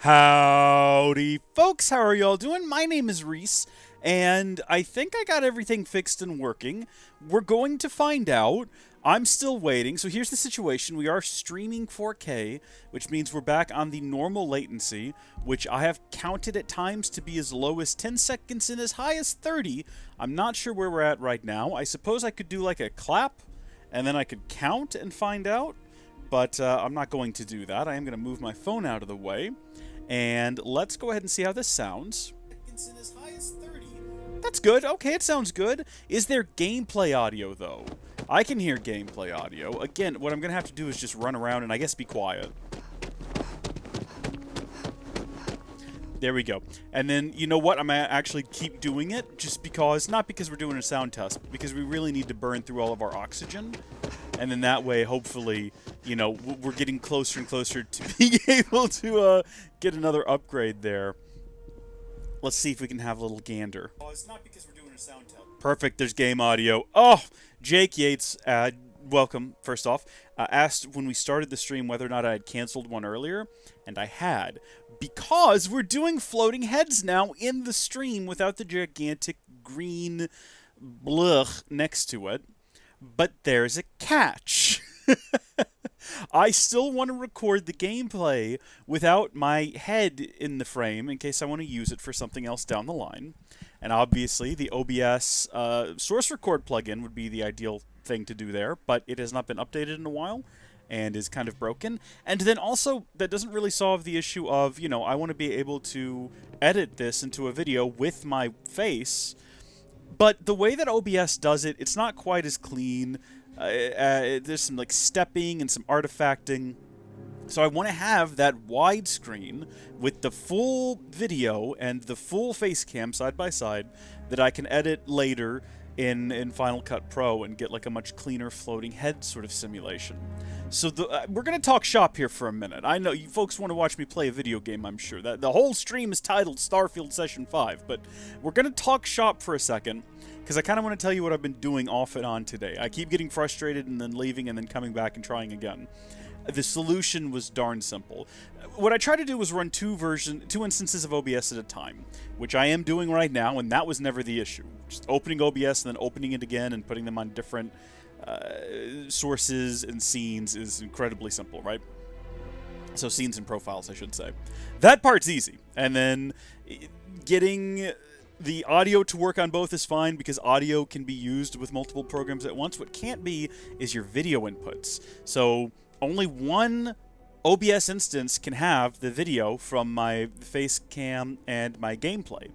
Howdy, folks. How are y'all doing? My name is Reese, and I think I got everything fixed and working. We're going to find out. I'm still waiting. So here's the situation. We are streaming 4K, which means we're back on the normal latency, which I have counted at times to be as low as 10 seconds and as high as 30. I'm not sure where we're at right now. I suppose I could do like a clap, and then I could count and find out. But I'm not going to do that. I am going to move my phone out of the way. And let's go ahead and see how this sounds. As high as 30. That's good. Okay, it sounds good. Is there gameplay audio, though? I can hear gameplay audio. Again, what I'm going to have to do is just run around and I guess be quiet. There we go. And then, you know what? I'm going to actually keep doing it just because, not because we're doing a sound test, but because we really need to burn through all of our oxygen. And then that way, hopefully, you know, we're getting closer and closer to being able to get another upgrade there. Let's see if we can have a little gander. Oh, it's not because we're doing a sound test. Perfect, there's game audio. Oh, Jake Yates, welcome, first off, asked when we started the stream whether or not I had canceled one earlier, and I had. Because we're doing floating heads now in the stream without the gigantic green blech next to it. But there's a catch. I still want to record the gameplay without my head in the frame in case I want to use it for something else down the line. And obviously, the OBS source record plugin would be the ideal thing to do there, but it has not been updated in a while and is kind of broken. And then also, that doesn't really solve the issue of, you know, I want to be able to edit this into a video with my face. But the way that OBS does it, it's not quite as clean. There's some like stepping and some artifacting. So I want to have that widescreen with the full video and the full face cam side by side that I can edit later in Final Cut Pro and get like a much cleaner floating head sort of simulation. So we're going to talk shop here for a minute. I know you folks want to watch me play a video game, I'm sure. That the whole stream is titled Starfield Session 5, but we're going to talk shop for a second because I kind of want to tell you what I've been doing off and on today. I keep getting frustrated and then leaving and then coming back and trying again. The solution was darn simple. What I tried to do was run two instances of OBS at a time, which I am doing right now, and that was never the issue. Just opening OBS and then opening it again and putting them on different sources and scenes is incredibly simple, right? So scenes and profiles, I should say. That part's easy. And then getting the audio to work on both is fine because audio can be used with multiple programs at once. What can't be is your video inputs. So only one OBS instance can have the video from my face cam and my gameplay.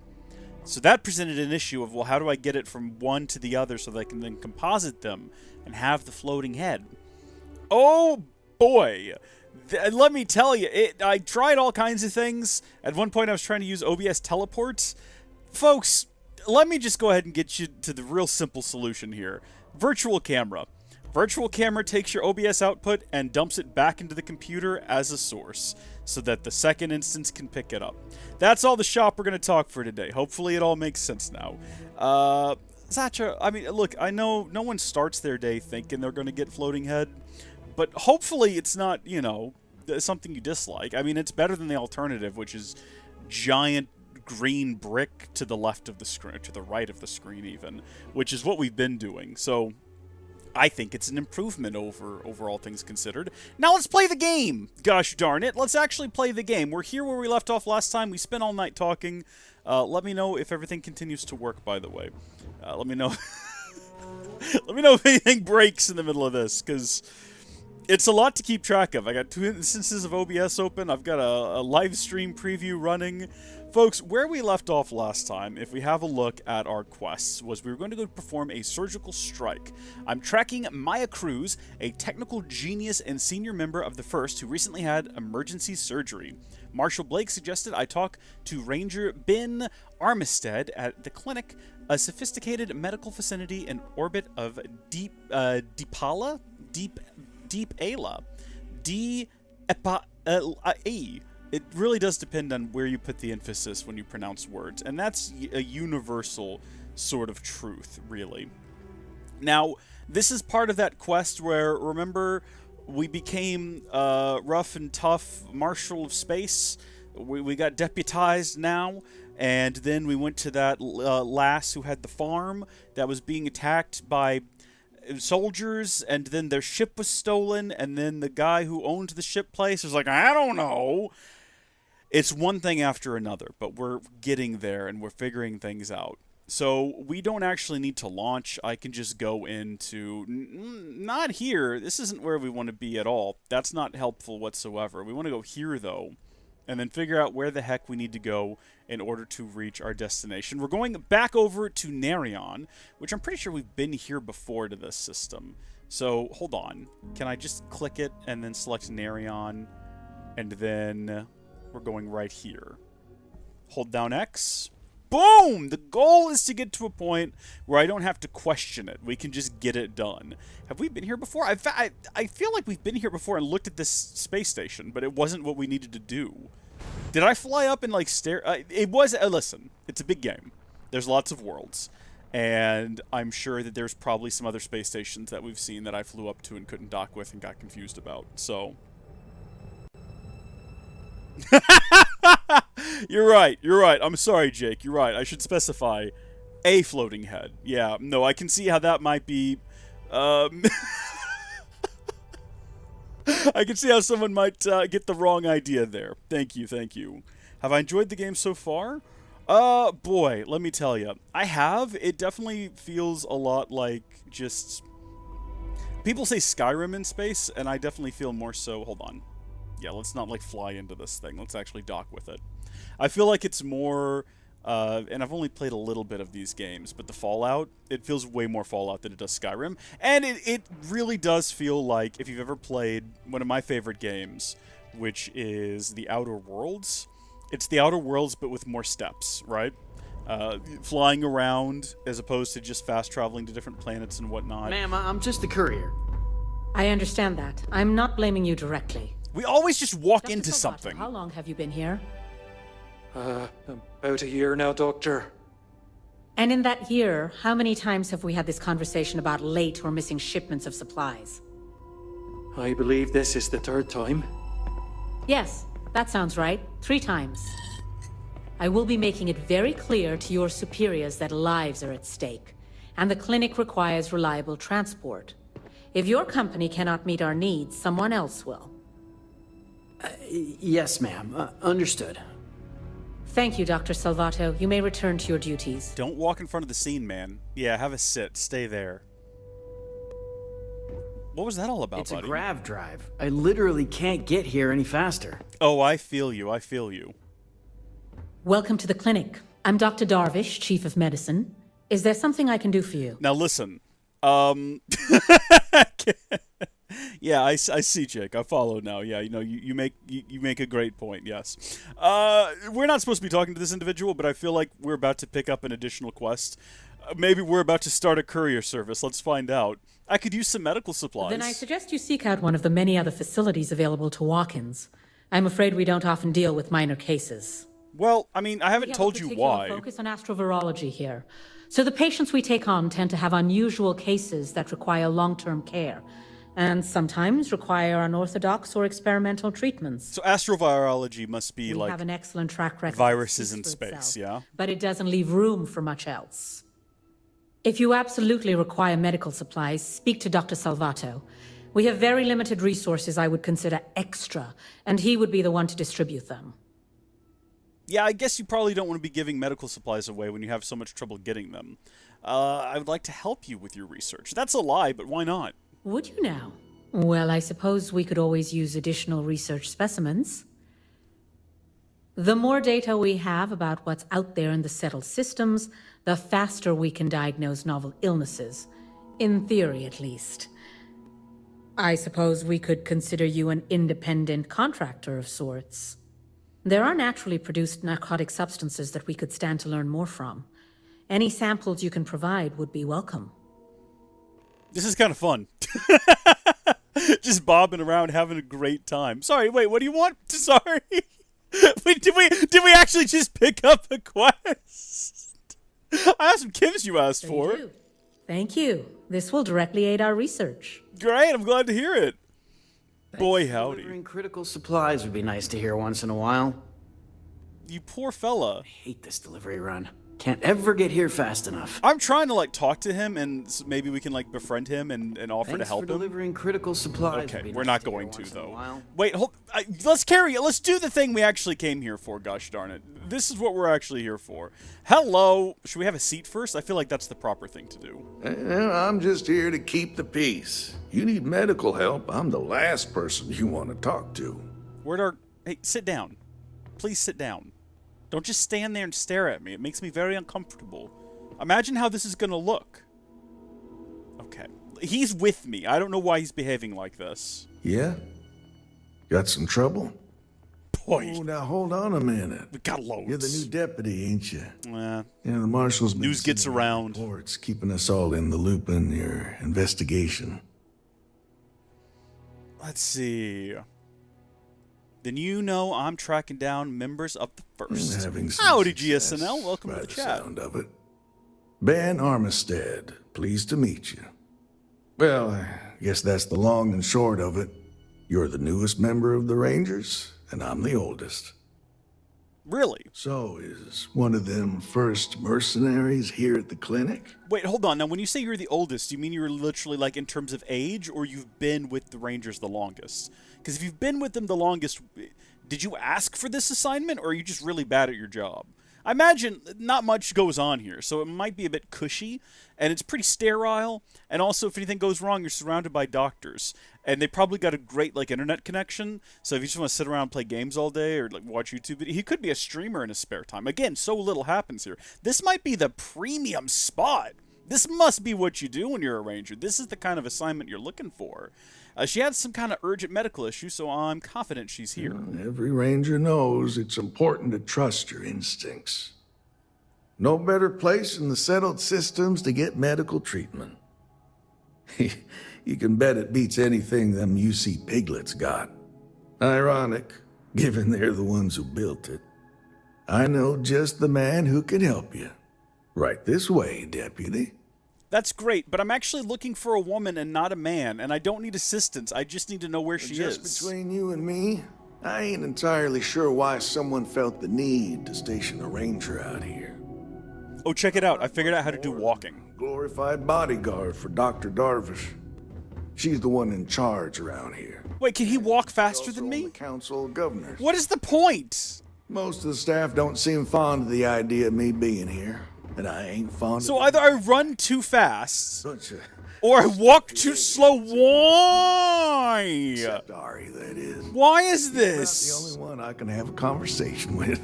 So that presented an issue of, well, how do I get it from one to the other so that I can then composite them and have the floating head? Oh, boy. Let me tell you, I tried all kinds of things. At one point, I was trying to use OBS teleports. Folks, let me just go ahead and get you to the real simple solution here. Virtual camera. Virtual camera takes your OBS output and dumps it back into the computer as a source so that the second instance can pick it up. That's all the shop we're going to talk for today. Hopefully it all makes sense now. Zacha, I mean, look, I know no one starts their day thinking they're going to get floating head, but hopefully it's not, you know, something you dislike. I mean, it's better than the alternative, which is giant green brick to the left of the screen, to the right of the screen even, which is what we've been doing. So I think it's an improvement over all things considered. Now let's play the game! Gosh darn it, let's actually play the game. We're here where we left off last time. We spent all night talking. Let me know if everything continues to work, by the way. Let me know let me know if anything breaks in the middle of this, because it's a lot to keep track of. I got 2 instances of OBS open. I've got a live stream preview running. Folks, where we left off last time, if we have a look at our quests, was we were going to go perform a surgical strike. I'm tracking Maya Cruz, a technical genius and senior member of the First who recently had emergency surgery. Marshall Blake suggested I talk to Ranger Ben Armistead at the clinic, a sophisticated medical vicinity in orbit of Deepala? It really does depend on where you put the emphasis when you pronounce words, and that's a universal sort of truth, really. Now, this is part of that quest where, remember, we became rough and tough Marshal of Space, We got deputized now, and then we went to that lass who had the farm that was being attacked by soldiers, and then their ship was stolen, and then the guy who owned the ship place was like, I don't know. It's one thing after another, but we're getting there, and we're figuring things out. So we don't actually need to launch. I can just go into... not here. This isn't where we want to be at all. That's not helpful whatsoever. We want to go here, though, and then figure out where the heck we need to go in order to reach our destination. We're going back over to Narion, which I'm pretty sure we've been here before to this system. So, hold on. Can I just click it and then select Narion, and then we're going right here. Hold down X. Boom! The goal is to get to a point where I don't have to question it. We can just get it done. Have we been here before? I feel like we've been here before and looked at this space station, but it wasn't what we needed to do. Did I fly up and, like, stare? It was... listen, it's a big game. There's lots of worlds. And I'm sure that there's probably some other space stations that we've seen that I flew up to and couldn't dock with and got confused about. So... You're right. I'm sorry, Jake. You're right. I should specify a floating head. Yeah, no, I can see how that might be... I can see how someone might get the wrong idea there. Thank you. Have I enjoyed the game so far? Boy, let me tell you. I have. It definitely feels a lot like just... People say Skyrim in space, and I definitely feel more so... Hold on. Yeah, let's not, like, fly into this thing. Let's actually dock with it. I feel like it's more, and I've only played a little bit of these games, but the Fallout, it feels way more Fallout than it does Skyrim. And it really does feel like, if you've ever played one of my favorite games, which is The Outer Worlds, it's The Outer Worlds, but with more steps, right? Flying around, as opposed to just fast traveling to different planets and whatnot. Ma'am, I'm just the courier. I understand that. I'm not blaming you directly. We always just walk Dr. into Salvato, something. How long have you been here? About a year now, Doctor. And in that year, how many times have we had this conversation about late or missing shipments of supplies? I believe this is the third time. Yes, that sounds right. 3 times. I will be making it very clear to your superiors that lives are at stake, and the clinic requires reliable transport. If your company cannot meet our needs, someone else will. Yes, ma'am. Understood. Thank you, Dr. Salvato. You may return to your duties. Don't walk in front of the scene, man. Yeah, have a sit. Stay there. What was that all about, It's buddy? a grav drive. I literally can't get here any faster. Oh, I feel you. Welcome to the clinic. I'm Dr. Darvish, Chief of Medicine. Is there something I can do for you? Now listen. Yeah, I see, Jake. I follow now. Yeah, you make a great point. Yes. We're not supposed to be talking to this individual, but I feel like we're about to pick up an additional quest. Maybe we're about to start a courier service. Let's find out. I could use some medical supplies. Then I suggest you seek out one of the many other facilities available to walk-ins. I'm afraid we don't often deal with minor cases. Well, I mean, I haven't told you why. We have a focus on astrovirology here. So the patients we take on tend to have unusual cases that require long-term care, and sometimes require unorthodox or experimental treatments. So astrovirology must be We have an excellent track record. viruses in for space, itself, yeah? But it doesn't leave room for much else. If you absolutely require medical supplies, speak to Dr. Salvato. We have very limited resources I would consider extra, and he would be the one to distribute them. Yeah, I guess you probably don't want to be giving medical supplies away when you have so much trouble getting them. I would like to help you with your research. That's a lie, but why not? Would you now? Well, I suppose we could always use additional research specimens. The more data we have about what's out there in the settled systems, the faster we can diagnose novel illnesses. In theory, at least. I suppose we could consider you an independent contractor of sorts. There are naturally produced narcotic substances that we could stand to learn more from. Any samples you can provide would be welcome. This is kind of fun. Just bobbing around, having a great time. Sorry, wait, what do you want? Sorry. Wait, did we actually just pick up a quest? I have some chems you asked for. Thank you. This will directly aid our research. Great, I'm glad to hear it. Boy, howdy. Delivering critical supplies would be nice to hear once in a while. You poor fella. I hate this delivery run. Can't ever get here fast enough. I'm trying to, like, talk to him, and maybe we can, like, befriend him and offer to help for him. delivering critical supplies. Okay, Would be we're nice not to hear going to, once in a though. while. Wait, hold. Let's carry it. Let's do the thing we actually came here for, gosh darn it. This is what we're actually here for. Hello. Should we have a seat first? I feel like that's the proper thing to do. I'm just here to keep the peace. You need medical help, I'm the last person you want to talk to. Hey, sit down. Please sit down. Don't just stand there and stare at me. It makes me very uncomfortable. Imagine how this is going to look. Okay. He's with me. I don't know why he's behaving like this. Yeah? Got some trouble? Boy. Oh, now hold on a minute. We got loads. You're the new deputy, ain't you? Yeah, Yeah, the marshal's been news gets sending around. reports, keeping us all in the loop in your investigation. Let's see. Then you know I'm tracking down members of the First. Having some Howdy, success GSNL. Welcome by to the the chat. sound of it. Ben Armistead, pleased to meet you. Well, I guess that's the long and short of it. You're the newest member of the Rangers, and I'm the oldest. Really? So, is one of them first mercenaries here at the clinic? Wait, hold on. Now, when you say you're the oldest, do you mean you're literally, like, in terms of age, or you've been with the Rangers the longest? Because if you've been with them the longest, did you ask for this assignment, or are you just really bad at your job? I imagine not much goes on here, so it might be a bit cushy, and it's pretty sterile, and also if anything goes wrong, you're surrounded by doctors, and they probably got a great, like, internet connection, so if you just want to sit around and play games all day or, like, watch YouTube, he could be a streamer in his spare time. Again, so little happens here. This might be the premium spot. This must be what you do when you're a ranger. This is the kind of assignment you're looking for. She had some kind of urgent medical issue, so I'm confident she's here. Every ranger knows it's important to trust your instincts. No better place in the settled systems to get medical treatment. You can bet it beats anything them UC piglets got. Ironic, given they're the ones who built it. I know just the man who can help you. Right this way, deputy. That's great, but I'm actually looking for a woman and not a man, and I don't need assistance. I just need to know where she is. Just between you and me, I ain't entirely sure why someone felt the need to station a ranger out here. Oh, check it out. I figured out how to do walking. Glorified bodyguard for Dr. Darvish. She's the one in charge around here. Wait, can he walk faster than Also on me? the Council of Governors. What is the point? Most of the staff don't seem fond of the idea of me being here, and I ain't fond So of either I run too fast, bunch of or I walk too slow. Why? Ari, that is. Why is Not the this? only one I can have a conversation with.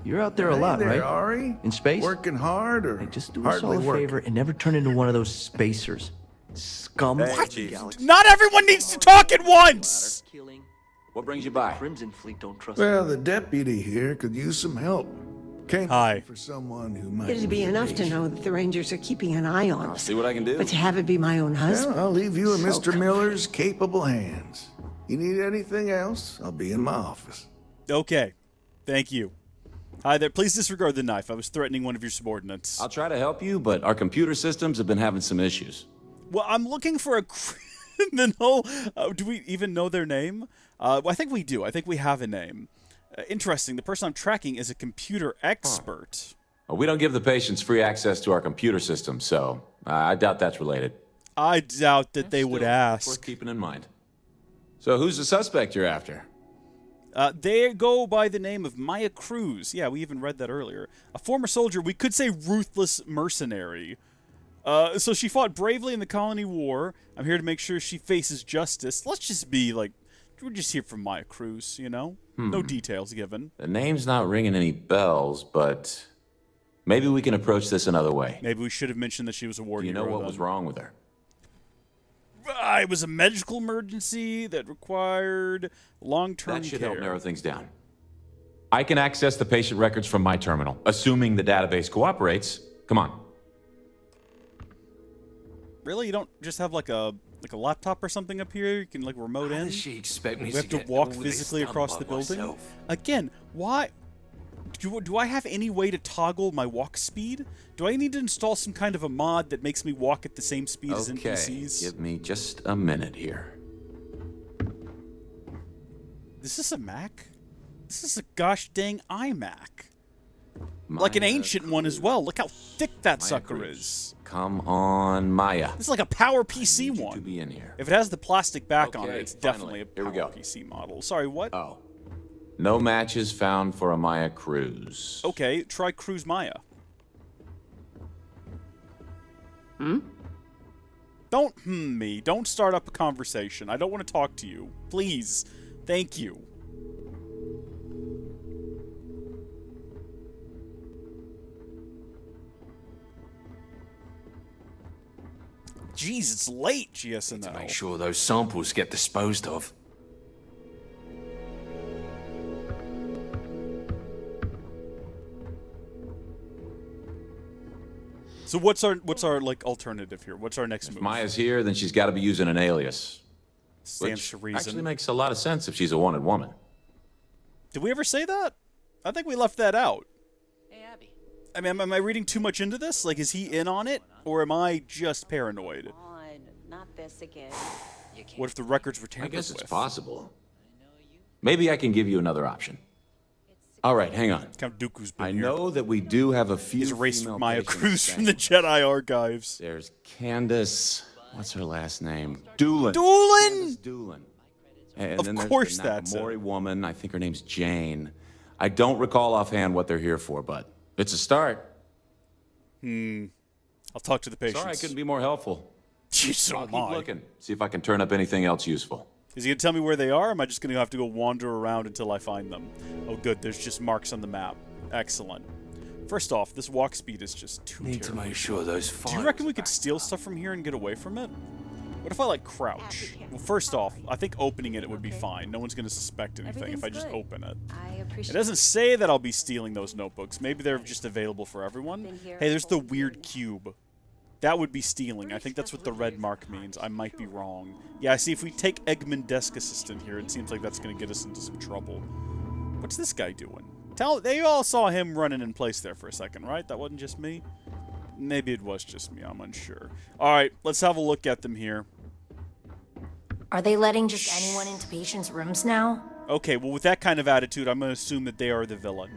You're out there a lot, Hey there, right? Ari. In space? Working hard or Hey, just do us all hardly a working? favor and never turn into one of those spacers. Scum. Galaxy Not everyone needs to talk at once! killing. What brings you by? Crimson Fleet don't trust Well, the deputy here could use some help. Came Hi. for someone who might. It'd be enough to know that the Rangers are keeping an eye on I'll us. see what I can do. But to have it be my own husband. Well, I'll leave you in Mr. Miller's capable hands. You need anything else? I'll be in my office. Okay. Thank you. Hi there. Please disregard the knife. I was threatening one of your subordinates. I'll try to help you, but our computer systems have been having some issues. Well, I'm looking for a criminal. Do we even know their name? I think we do. I think we have a name. Interesting. The person I'm tracking is a computer expert. We don't give the patients free access to our computer system, so I doubt that's related. I doubt that they would Still, ask. Worth keeping in mind. So who's the suspect you're after? They go by the name of Maya Cruz. Yeah, we even read that earlier. A former soldier, we could say ruthless mercenary. So she fought bravely in the Colony War. I'm here to make sure she faces justice. Let's just be like, we're just here for Maya Cruz, you know? No details given. The name's not ringing any bells, but maybe we can approach this another way. Maybe we should have mentioned that she was a war Do you hero. know what then. was wrong with her? It was a medical emergency that required long-term That should care. help narrow things down. I can access the patient records from my terminal, assuming the database cooperates. Come on. Really? You don't just have like a laptop or something up here? You can like remote in? Does she expect me We have to get walk all this physically done across by the building? myself? Again, why? Do I have any way to toggle my walk speed? Do I need to install some kind of a mod that makes me walk at the same speed as Okay, NPCs? give me just a minute here. Is this a Mac? This is a gosh dang iMac. Like an ancient one as well. Look how thick that sucker is. Come on, Maya. This is like a power PC I need you one. to be in here. If it has the plastic back on it, Okay, it's finally. definitely a Here we power go. PC model. Sorry, what? Oh. No matches found for a Maya Cruz. Okay, try Cruise Maya. Don't me. Don't start up a conversation. I don't want to talk to you. Please. Thank you. Jeez, it's late, GSNL. Make sure those samples get disposed of. So what's our like alternative here? What's our next If move? Maya's here, then she's got to be using an alias. Stands Which to reason. actually makes a lot of sense if she's a wanted woman. Did we ever say that? I think we left that out. Hey, Abby. I mean, am I reading too much into this? Like, is he in on it, or am I just paranoid? Not this again. You can't. What if the records were I tampered guess with? it's possible. Maybe I can give you another option. All right, hang on. Count Dooku's been I here. know that we do have a few He's erased female Maya patients Cruz from the staying. Jedi archives. There's Candace. What's her last name? Doolin. Doolin! Candace Doolin. And Of then course there's the that's Nakamori woman. I think her name's Jane. I don't recall offhand what they're here for, but it's a start. I'll talk to the patients. Sorry I couldn't be more helpful. Jeez, so I'll am keep I. looking. See if I can turn up anything else useful. Is he going to tell me where they are, or am I just going to have to go wander around until I find them? Oh, good. There's just marks on the map. Excellent. First off, this walk speed is just too Need to terrible. make sure those Do you reckon we could steal stuff from here and get away from it? What if I, like, crouch? Well, first off, I think opening it would be fine. No one's going to suspect anything if I just open it. I appreciate It doesn't say that I'll be stealing those notebooks. Maybe they're just available for everyone. Hey, there's the weird cube. That would be stealing. I think that's what the red mark means. I might be wrong. Yeah, see, if we take Eggman Desk Assistant here, it seems like that's going to get us into some trouble. What's this guy doing? They all saw him running in place there for a second, right? That wasn't just me? Maybe it was just me. I'm unsure. All right, let's have a look at them here. Are they letting just anyone into patients' rooms now? Okay, well, with that kind of attitude, I'm going to assume that they are the villain.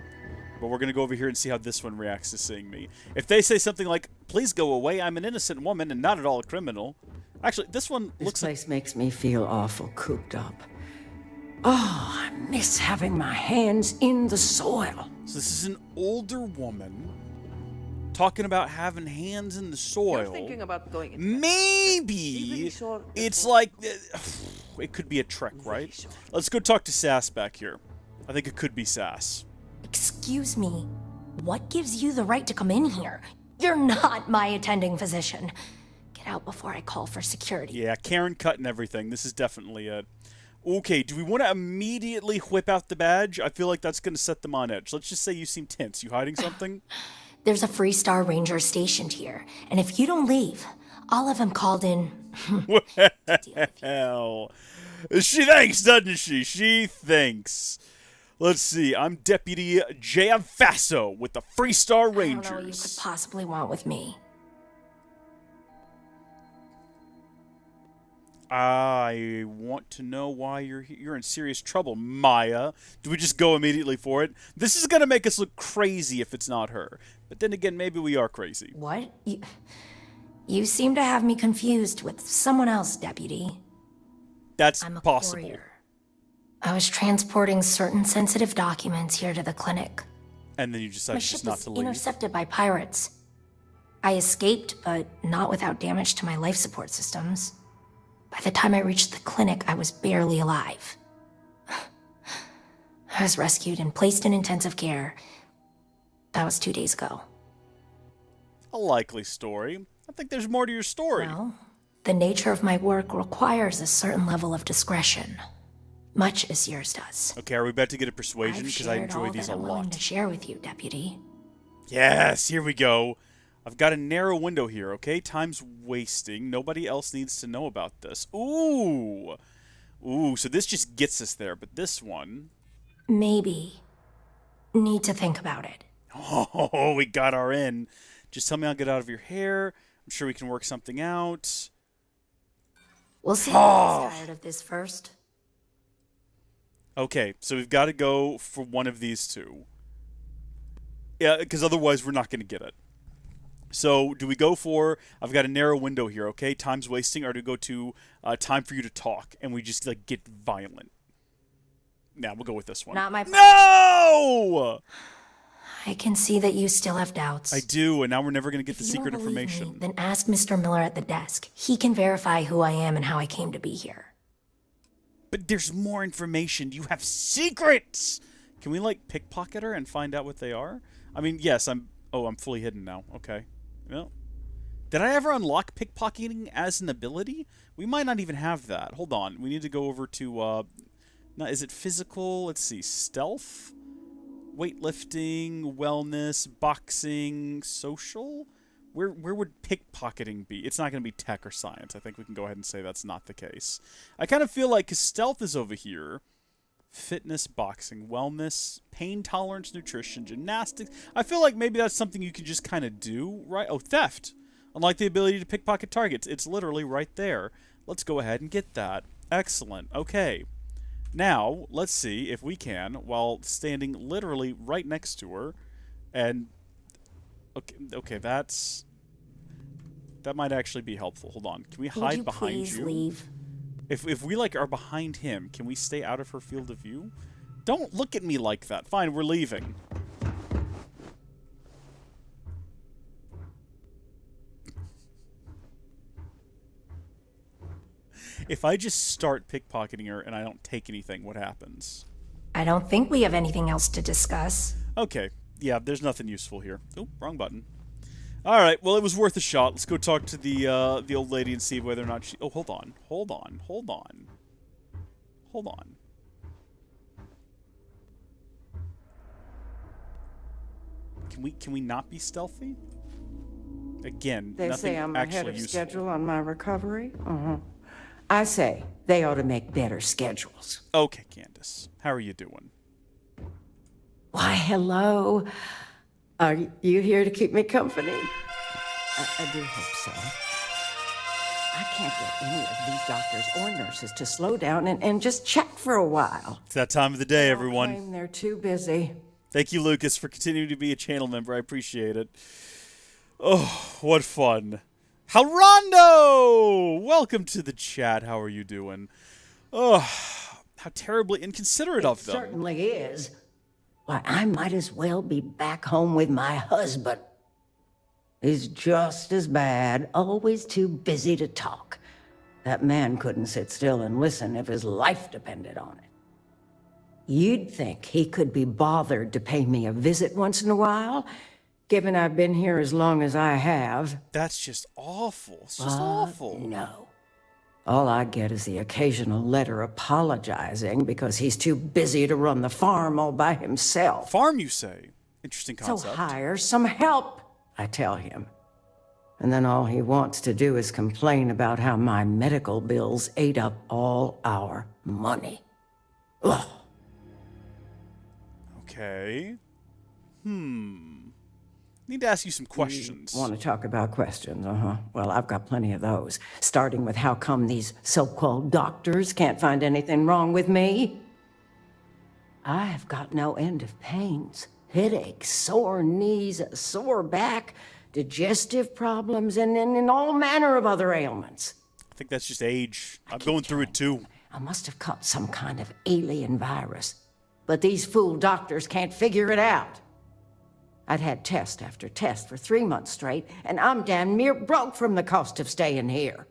But we're going to go over here and see how this one reacts to seeing me. If they say something like, please go away, I'm an innocent woman and not at all a criminal. Actually, this one This looks like... place makes me feel awful cooped up. Oh, I miss having my hands in the soil. So this is an older woman talking about having hands in the soil. thinking about going Maybe it's like... it could be a trick, right? Let's go talk to Sass back here. I think it could be Sass. Excuse me. What gives you the right to come in here? You're not my attending physician. Get out before I call for security. Yeah, Karen cutting everything. This is definitely it. Okay, do we want to immediately whip out the badge? I feel like that's going to set them on edge. Let's just say you seem tense. You hiding something? There's a Freestar Ranger stationed here, and if you don't leave, I'll have him called in. Hell. She thinks, doesn't she? She thinks. Let's see. I'm Deputy Gianfasso with the Freestar I don't know what you could Rangers. possibly want with me. I want to know why you're in serious trouble, Maya. Do we just go immediately for it? This is going to make us look crazy if it's not her. But then again, maybe we are crazy. What? You seem to have me confused with someone else, Deputy. That's I'm a possible. courier. I was transporting certain sensitive documents here to the clinic. And then you My decided ship just not was to leave. intercepted by pirates. I escaped, but not without damage to my life support systems. By the time I reached the clinic, I was barely alive. I was rescued and placed in intensive care. That was 2 days ago. A likely story. I think there's more to your story. Well, the nature of my work requires a certain level of discretion, much as yours does. Okay, are we about to get a persuasion? I've Because I shared enjoy all these that a I'm willing lot. to share with you, Deputy. Yes, here we go. I've got a narrow window here, okay? Time's wasting. Nobody else needs to know about this. Ooh. Ooh, so this just gets us there, but this one... Maybe. Need to think about it. Oh, we got our in. Just tell me I'll get out of your hair. I'm sure we can work something out. We'll see if he's tired of this first. Okay, so we've got to go for one of these two. Yeah, because otherwise we're not going to get it. So do we go for, I've got a narrow window here, okay? Time's wasting, or do we go to time for you to talk, and we just, like, get violent? Now, we'll go with this one. Not my... No! I can see that you still have doubts. I do, and now we're never going to get the If you secret don't believe information. me, then ask Mr. Miller at the desk. He can verify who I am and how I came to be here. But there's more information. You have secrets! Can we, like, pickpocket her and find out what they are? I mean, yes, I'm fully hidden now. Okay. Well, did I ever unlock pickpocketing as an ability? We might not even have that. Hold on. We need to go over to, now, is it physical? Let's see. Stealth? Weightlifting? Wellness? Boxing? Social? Where would pickpocketing be? It's not going to be tech or science. I think we can go ahead and say that's not the case. I kind of feel like, because stealth is over here. Fitness, boxing, wellness, pain tolerance, nutrition, gymnastics. I feel like maybe that's something you can just kind of do, right? Oh, theft. Unlike the ability to pickpocket targets. It's literally right there. Let's go ahead and get that. Excellent. Okay. Now, let's see if we can, while standing literally right next to her, and... Okay, that might actually be helpful. Hold on. Can we hide behind you? Would you please leave? If we, like, are behind him, can we stay out of her field of view? Don't look at me like that. Fine, we're leaving. If I just start pickpocketing her and I don't take anything, what happens? I don't think we have anything else to discuss. Okay. Yeah, there's nothing useful here. Oh, wrong button. All right, well, it was worth a shot. Let's go talk to the old lady and see whether or not she... Oh, hold on. Hold on. Hold on. Hold on. Can we not be stealthy? Again, They nothing say I'm ahead actually of useful. schedule on my recovery. I say they ought to make better schedules. Okay, Candace. How are you doing? Why, hello. Are you here to keep me company? I do hope so. I can't get any of these doctors or nurses to slow down and just chat for a while. It's that time of the day, everyone. Claim they're too busy. Thank you, Lucas, for continuing to be a channel member. I appreciate it. Oh, what fun. Halrondo! Welcome to the chat. How are you doing? Oh, how terribly inconsiderate of them. It certainly is. Why, I might as well be back home with my husband. He's just as bad, always too busy to talk. That man couldn't sit still and listen if his life depended on it. You'd think he could be bothered to pay me a visit once in a while, given I've been here as long as I have. That's just awful. It's just awful. No. All I get is the occasional letter apologizing because he's too busy to run the farm all by himself. Farm, you say? Interesting concept. So hire some help, I tell him. And then all he wants to do is complain about how my medical bills ate up all our money. Ugh. Okay. Need to ask you some questions. Want to talk about questions, Well, I've got plenty of those. Starting with how come these so-called doctors can't find anything wrong with me? I've got no end of pains. Headaches, sore knees, a sore back, digestive problems, and all manner of other ailments. I think that's just age. I'm going through it too. I must have caught some kind of alien virus. But these fool doctors can't figure it out. I'd had test after test for 3 months straight, and I'm damn near broke from the cost of staying here.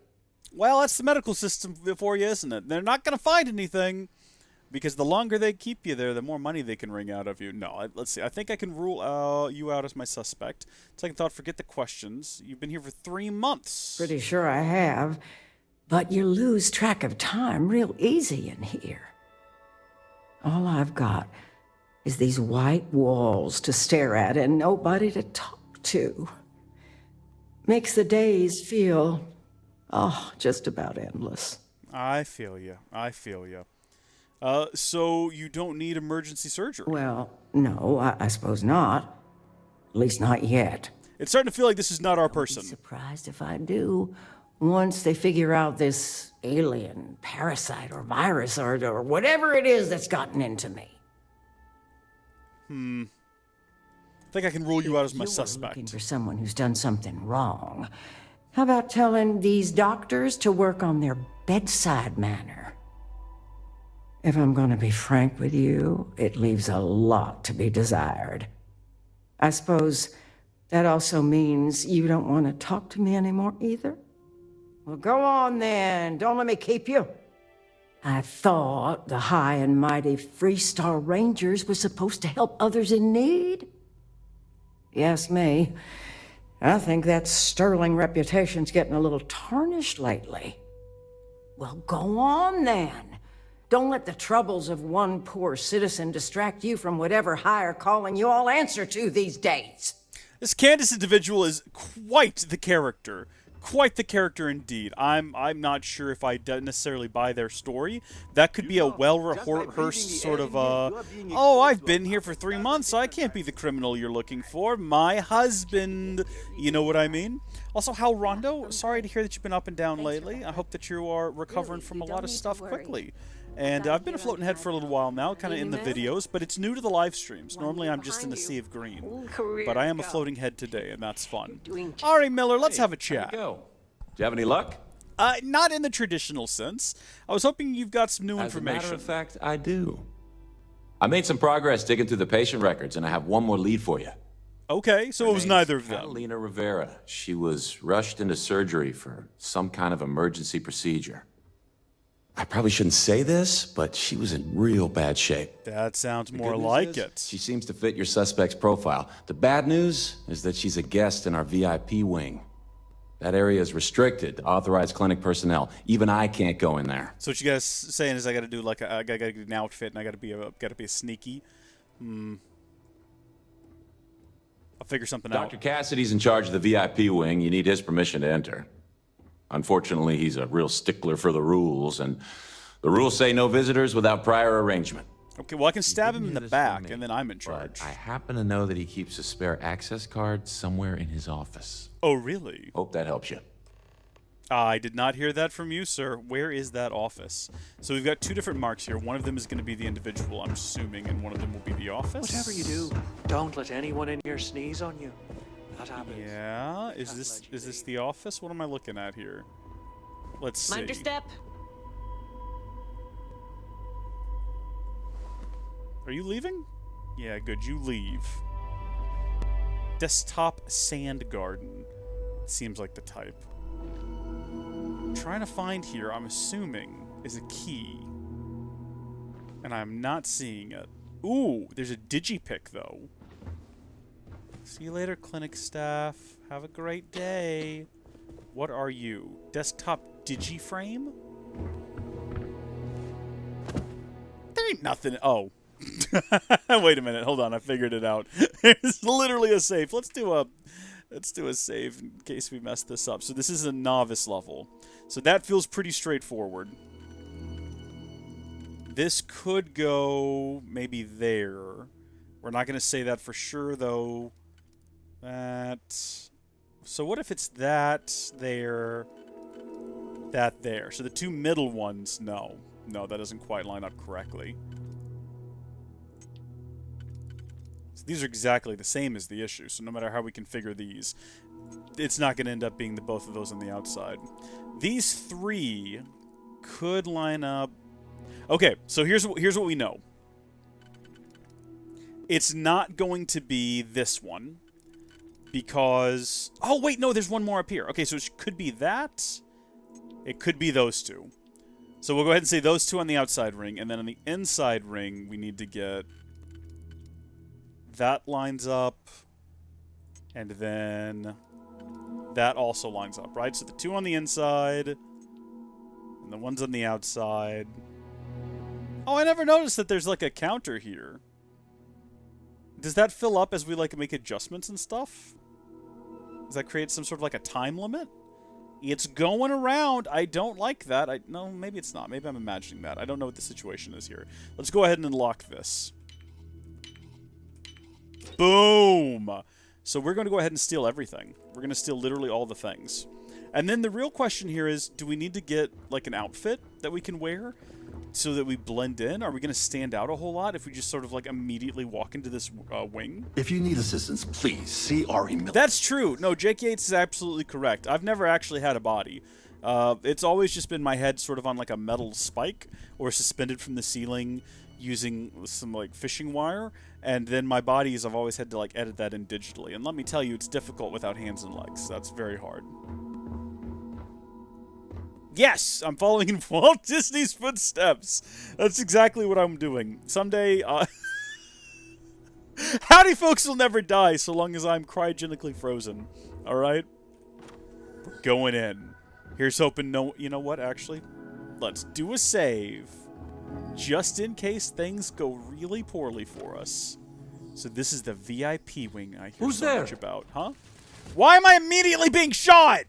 Well, that's the medical system for you, isn't it? They're not going to find anything, because the longer they keep you there, the more money they can wring out of you. No, let's see. I think I can rule you out as my suspect. Second thought, forget the questions. You've been here for 3 months. Pretty sure I have. But you lose track of time real easy in here. All I've got is these white walls to stare at and nobody to talk to. Makes the days feel, just about endless. I feel you. I feel you. So you don't need emergency surgery? Well, no, I suppose not. At least not yet. It's starting to feel like this is not our person. I'd be surprised if I do. once they figure out this alien, parasite, or virus, or whatever it is that's gotten into me. I think I can rule you out as my If you were suspect. looking for someone who's done something wrong, how about telling these doctors to work on their bedside manner? If I'm going to be frank with you, it leaves a lot to be desired. I suppose that also means you don't want to talk to me anymore either? Well, go on then. Don't let me keep you. I thought the high and mighty Freestar Rangers were supposed to help others in need. You ask me, I think that sterling reputation's getting a little tarnished lately. Well, go on then. Don't let the troubles of one poor citizen distract you from whatever higher calling you all answer to these days. This Candace individual is quite the character. Quite the character indeed. I'm not sure if I necessarily buy their story. That could be a well-rehearsed sort of, oh, I've been here for 3 months, so I can't be the criminal you're looking for. My husband, you know what I mean? Also, Hal Rondo, sorry to hear that you've been up and down lately. I hope that you are recovering from a lot of stuff quickly. And I've been a floating head for a little while now, kind of in the videos, but it's new to the live streams. Normally I'm just in a sea of green. But I am a floating head today, and that's fun. All right, Miller, let's have a chat. Go. Do you have any luck? Not in the traditional sense. I was hoping you've got some new information. As a matter of fact, I do. I made some progress digging through the patient records, and I have one more lead for you. Okay, so it was neither of them. Catalina Rivera. She was rushed into surgery for some kind of emergency procedure. I probably shouldn't say this, but she was in real bad shape. That sounds more like it. She seems to fit your suspect's profile. The bad news is that she's a guest in our VIP wing. That area is restricted to authorized clinic personnel. Even I can't go in there. So what you guys saying is I got to do like I got to get an outfit and I got to be a sneaky. I'll figure something out. Dr. Cassidy's in charge of the VIP wing. You need his permission to enter. Unfortunately, he's a real stickler for the rules, and the rules say no visitors without prior arrangement. Okay, well, I can stab him in the back, and then I'm in charge. I happen to know that he keeps a spare access card somewhere in his office. Oh, really? Hope that helps you. I did not hear that from you, sir. Where is that office? So we've got two different marks here. One of them is going to be the individual, I'm assuming, and one of them will be the office. Whatever you do, don't let anyone in here sneeze on you. That happens. Yeah, is this the office? What am I looking at here? Let's see. Mind your step. Are you leaving? Yeah, good. You leave. Desktop Sand Garden. Seems like the type. I'm trying to find here, I'm assuming, is a key. And I'm not seeing it. Ooh, there's a digipick, though. See you later, clinic staff. Have a great day. What are you? Desktop digiframe? There ain't nothing. Oh. Wait a minute. Hold on. I figured it out. It's literally a safe. Let's do a save in case we mess this up. So this is a novice level. So that feels pretty straightforward. This could go maybe there. We're not going to say that for sure, though. So what if it's that there, that there? So the two middle ones, no. No, that doesn't quite line up correctly. So these are exactly the same as the issue, so no matter how we configure these, it's not going to end up being both of those on the outside. These three could line up. Okay, so here's what we know. It's not going to be this one. Because... Oh, wait, no, there's one more up here. Okay, so it could be that. It could be those two. So we'll go ahead and say those two on the outside ring, and then on the inside ring, we need to get... That lines up, and then that also lines up, right? So the two on the inside, and the ones on the outside. Oh, I never noticed that there's, like, a counter here. Does that fill up as we, like, make adjustments and stuff? Does that create some sort of, like, a time limit? It's going around. I don't like that. No, maybe it's not. Maybe I'm imagining that. I don't know what the situation is here. Let's go ahead and unlock this. Boom! So we're going to go ahead and steal everything. We're going to steal literally all the things. And then the real question here is, do we need to get like an outfit that we can wear so that we blend in? Are we going to stand out a whole lot if we just sort of like immediately walk into this wing? If you need assistance, please see Ari Miller. That's true. No, Jake Yates is absolutely correct. I've never actually had a body. It's always just been my head sort of on like a metal spike or suspended from the ceiling using some like fishing wire, and then my bodies I've always had to like edit that in digitally. And let me tell you, it's difficult without hands and legs. That's very hard. Yes, I'm following in Walt Disney's footsteps. That's exactly what I'm doing. Someday, Howdy folks will never die so long as I'm cryogenically frozen. All right? We're going in. Here's hoping no... You know what, actually? Let's do a save. Just in case things go really poorly for us. So this is the VIP wing I hear so much about. Huh? Why am I immediately being shot?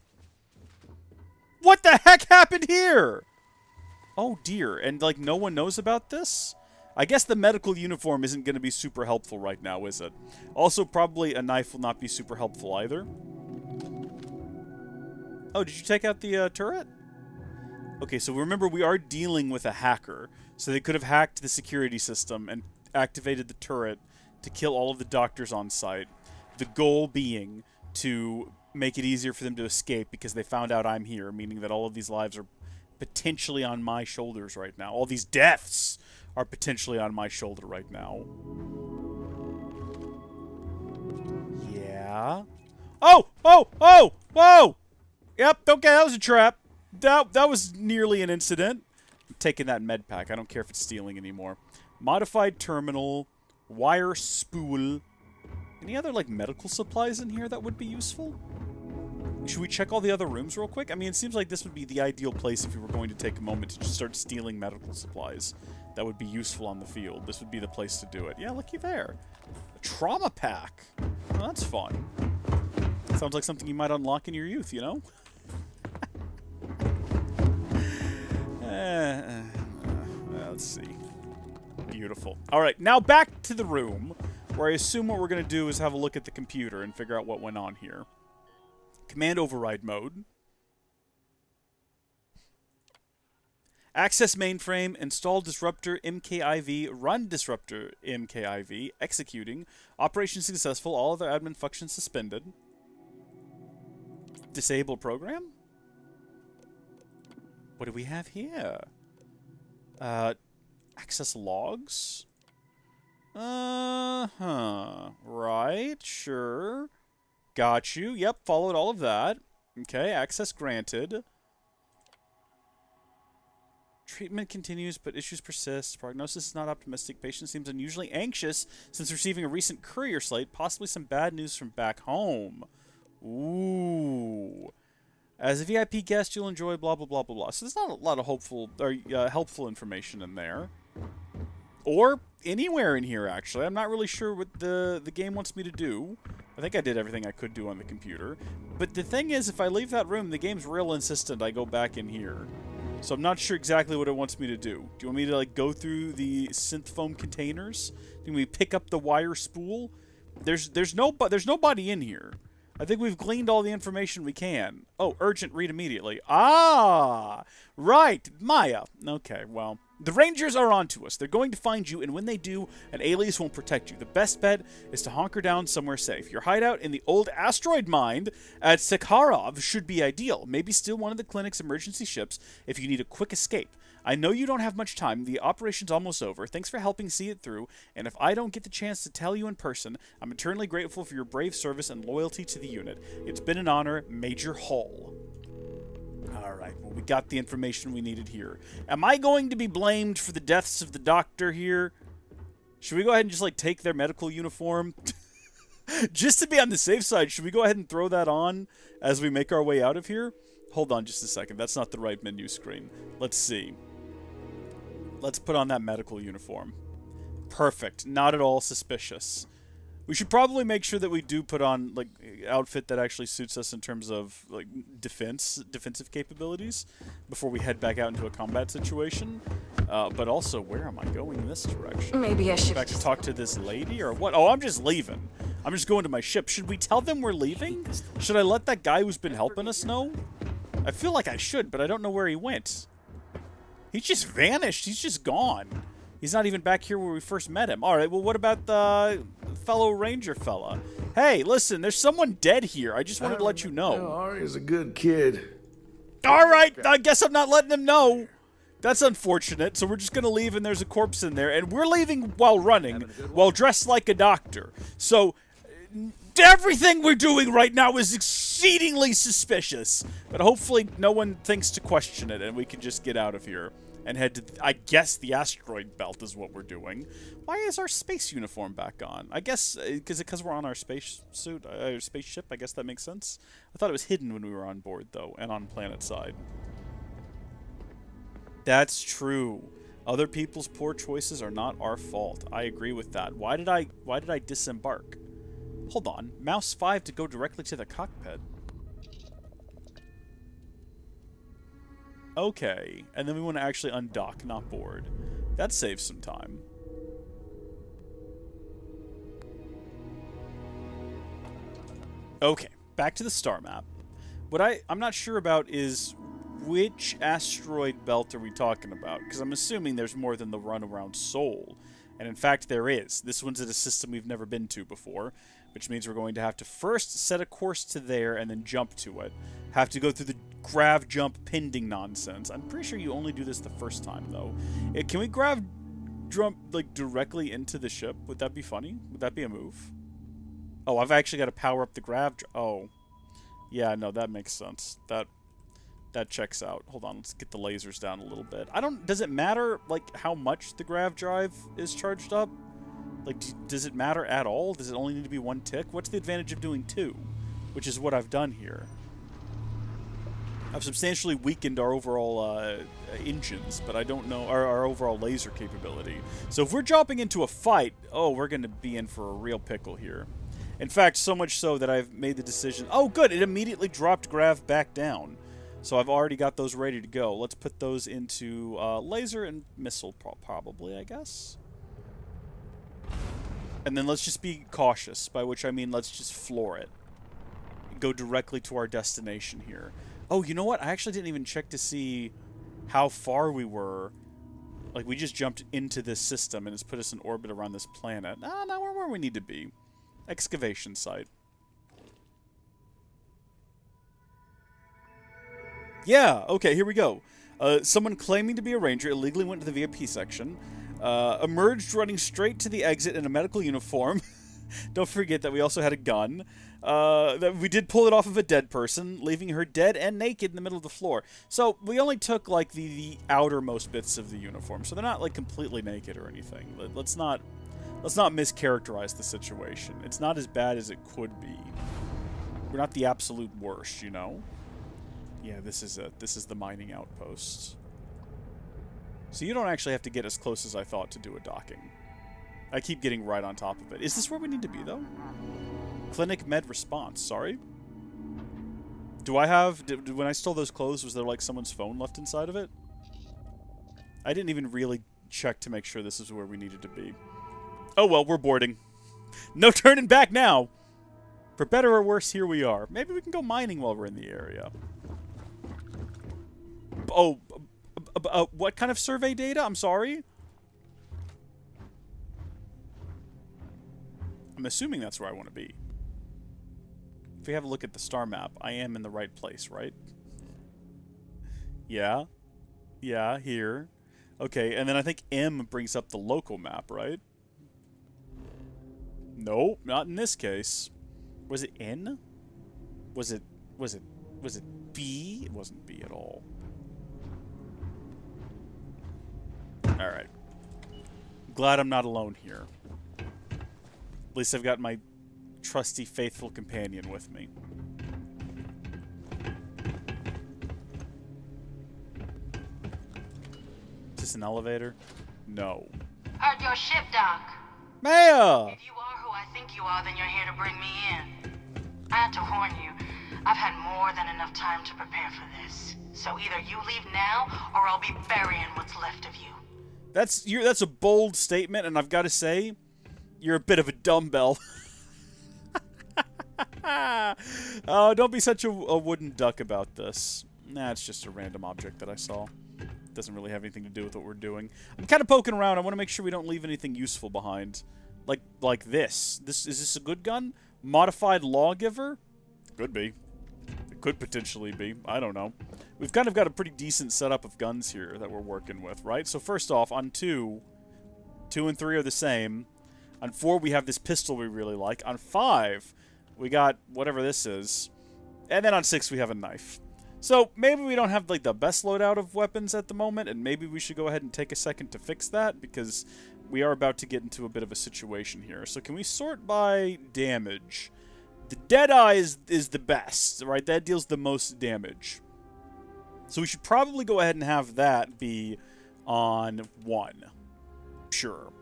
What the heck happened here? Oh dear, and like no one knows about this? I guess the medical uniform isn't going to be super helpful right now, is it? Also, probably a knife will not be super helpful either. Oh, did you take out the turret? Okay, so remember we are dealing with a hacker. So they could have hacked the security system and activated the turret to kill all of the doctors on site. The goal being to make it easier for them to escape because they found out I'm here, meaning that all of these lives are potentially on my shoulders right now. All these deaths are potentially on my shoulder right now. Yeah. Oh! Oh! Oh! Whoa! Yep, okay, that was a trap. That was nearly an incident. I'm taking that med pack. I don't care if it's stealing anymore. Modified terminal. Wire spool. Any other, like, medical supplies in here that would be useful? Should we check all the other rooms real quick? I mean, it seems like this would be the ideal place if we were going to take a moment to just start stealing medical supplies that would be useful on the field. This would be the place to do it. Yeah, looky there. A trauma pack. Well, that's fun. Sounds like something you might unlock in your youth, you know? Let's see. Beautiful. All right, now back to the room, where I assume what we're going to do is have a look at the computer and figure out what went on here. Command override mode. Access mainframe, install disruptor MKIV, run disruptor MKIV, executing, operation successful, all other admin functions suspended. Disable program? What do we have here? Access logs? Right, sure. Got you. Yep, followed all of that. Okay, access granted. Treatment continues, but issues persist. Prognosis is not optimistic. Patient seems unusually anxious since receiving a recent courier slate, possibly some bad news from back home. Ooh. As a VIP guest, you'll enjoy blah, blah, blah, blah, blah. So there's not a lot of hopeful or helpful information in there. Or anywhere in here, actually. I'm not really sure what the game wants me to do. I think I did everything I could do on the computer. But the thing is, if I leave that room, the game's real insistent I go back in here. So I'm not sure exactly what it wants me to do. Do you want me to, like, go through the synth foam containers? Do you want me to pick up the wire spool? There's nobody in here. I think we've gleaned all the information we can. Oh, urgent, read immediately. Ah, right, Maya. Okay, well, the Rangers are onto us. They're going to find you, and when they do, an alias won't protect you. The best bet is to hunker down somewhere safe. Your hideout in the old asteroid mine at Sakharov should be ideal. Maybe steal one of the clinic's emergency ships if you need a quick escape. I know you don't have much time. The operation's almost over. Thanks for helping see it through. And if I don't get the chance to tell you in person, I'm eternally grateful for your brave service and loyalty to the unit. It's been an honor, Major Hall. Alright, well, we got the information we needed here. Am I going to be blamed for the deaths of the doctor here? Should we go ahead and just, like, take their medical uniform? Just to be on the safe side, should we go ahead and throw that on as we make our way out of here? Hold on just a second. That's not the right menu screen. Let's see. Let's put on that medical uniform. Perfect. Not at all suspicious. We should probably make sure that we do put on, like, outfit that actually suits us in terms of, like, defensive capabilities before we head back out into a combat situation. But also, where am I going in this direction? Maybe I should back to talk to this lady or what? Oh, I'm just leaving. I'm just going to my ship. Should we tell them we're leaving? Should I let that guy who's been helping us know? I feel like I should, but I don't know where he went. He's just vanished. He's just gone. He's not even back here where we first met him. All right, well, what about the fellow ranger fella? Hey, listen, there's someone dead here. I just wanted to let you know. Ari's a good kid. All right, I guess I'm not letting him know. That's unfortunate. So we're just going to leave and there's a corpse in there. And we're leaving while running, while dressed like a doctor. So everything we're doing right now is exceedingly suspicious. But hopefully no one thinks to question it and we can just get out of here. And head to, I guess, the asteroid belt is what we're doing. Why is our space uniform back on? I guess because we're on our spacesuit, our spaceship. I guess that makes sense. I thought it was hidden when we were on board, though, and on planet side. That's true. Other people's poor choices are not our fault. I agree with that. Why did I disembark? Hold on. Mouse 5 to go directly to the cockpit. Okay, and then we want to actually undock, not board. That saves some time. Okay, back to the star map. What I'm not sure about is which asteroid belt are we talking about? Because I'm assuming there's more than the run around Sol. And in fact, there is. This one's at a system we've never been to before, which means we're going to have to first set a course to there and then jump to it. Have to go through the grav jump pending nonsense. I'm pretty sure you only do this the first time, though. Can we grav jump, like, directly into the ship? Would that be funny? Would that be a move? Oh, I've actually got to power up the grav. Oh. Yeah, no, that makes sense. That checks out. Hold on, let's get the lasers down a little bit. Does it matter, like, how much the grav drive is charged up? Like, does it matter at all? Does it only need to be 1 tick? What's the advantage of doing 2? Which is what I've done here. I've substantially weakened our overall engines, but I don't know our overall laser capability. So if we're jumping into a fight, oh, we're going to be in for a real pickle here. In fact, so much so that I've made the decision. Oh, good, it immediately dropped grav back down. So I've already got those ready to go. Let's put those into laser and missile, probably, I guess. And then let's just be cautious, by which I mean let's just floor it. Go directly to our destination here. Oh, you know what? I actually didn't even check to see how far we were. Like, we just jumped into this system and it's put us in orbit around this planet. Ah, now we're where we need to be. Excavation site. Yeah, okay, here we go. Someone claiming to be a ranger illegally went to the VIP section, emerged running straight to the exit in a medical uniform. Don't forget that we also had a gun. That we did pull it off of a dead person, leaving her dead and naked in the middle of the floor. So we only took, like, the outermost bits of the uniform, so they're not, like, completely naked or anything. Let's not mischaracterize the situation. It's not as bad as it could be. We're not the absolute worst, you know? Yeah, this is the mining outpost. So you don't actually have to get as close as I thought to do a docking. I keep getting right on top of it. Is this where we need to be, though? Clinic med response, sorry. Do I have... when I stole those clothes, was there, like, someone's phone left inside of it? I didn't even really check to make sure this is where we needed to be. Oh, well, we're boarding. No turning back now! For better or worse, here we are. Maybe we can go mining while we're in the area. Oh, what kind of survey data? I'm sorry? I'm assuming that's where I want to be. If we have a look at the star map, I am in the right place, right? Yeah. Yeah, here. Okay, and then I think M brings up the local map, right? Nope, not in this case. Was it N? Was it B? It wasn't B at all. Alright. Glad I'm not alone here. At least I've got my trusty, faithful companion with me. Is this an elevator? No. Heard your ship, Doc. Maya! If you are who I think you are, then you're here to bring me in. I had to warn you. I've had more than enough time to prepare for this. So either you leave now, or I'll be burying what's left of you. That's a bold statement, and I've got to say, you're a bit of a dumbbell. Oh, don't be such a wooden duck about this. Nah, it's just a random object that I saw. Doesn't really have anything to do with what we're doing. I'm kind of poking around. I want to make sure we don't leave anything useful behind. Like this. Is this a good gun? Modified Lawgiver? Could be. It could potentially be. I don't know. We've kind of got a pretty decent setup of guns here that we're working with, right? So first off, on 2 and 3 are the same. On 4, we have this pistol we really like. On 5, we got whatever this is. And then on 6, we have a knife. So maybe we don't have like the best loadout of weapons at the moment, and maybe we should go ahead and take a second to fix that, because we are about to get into a bit of a situation here. So can we sort by damage? The Deadeye is the best, right? That deals the most damage. So we should probably go ahead and have that be on 1. Sure.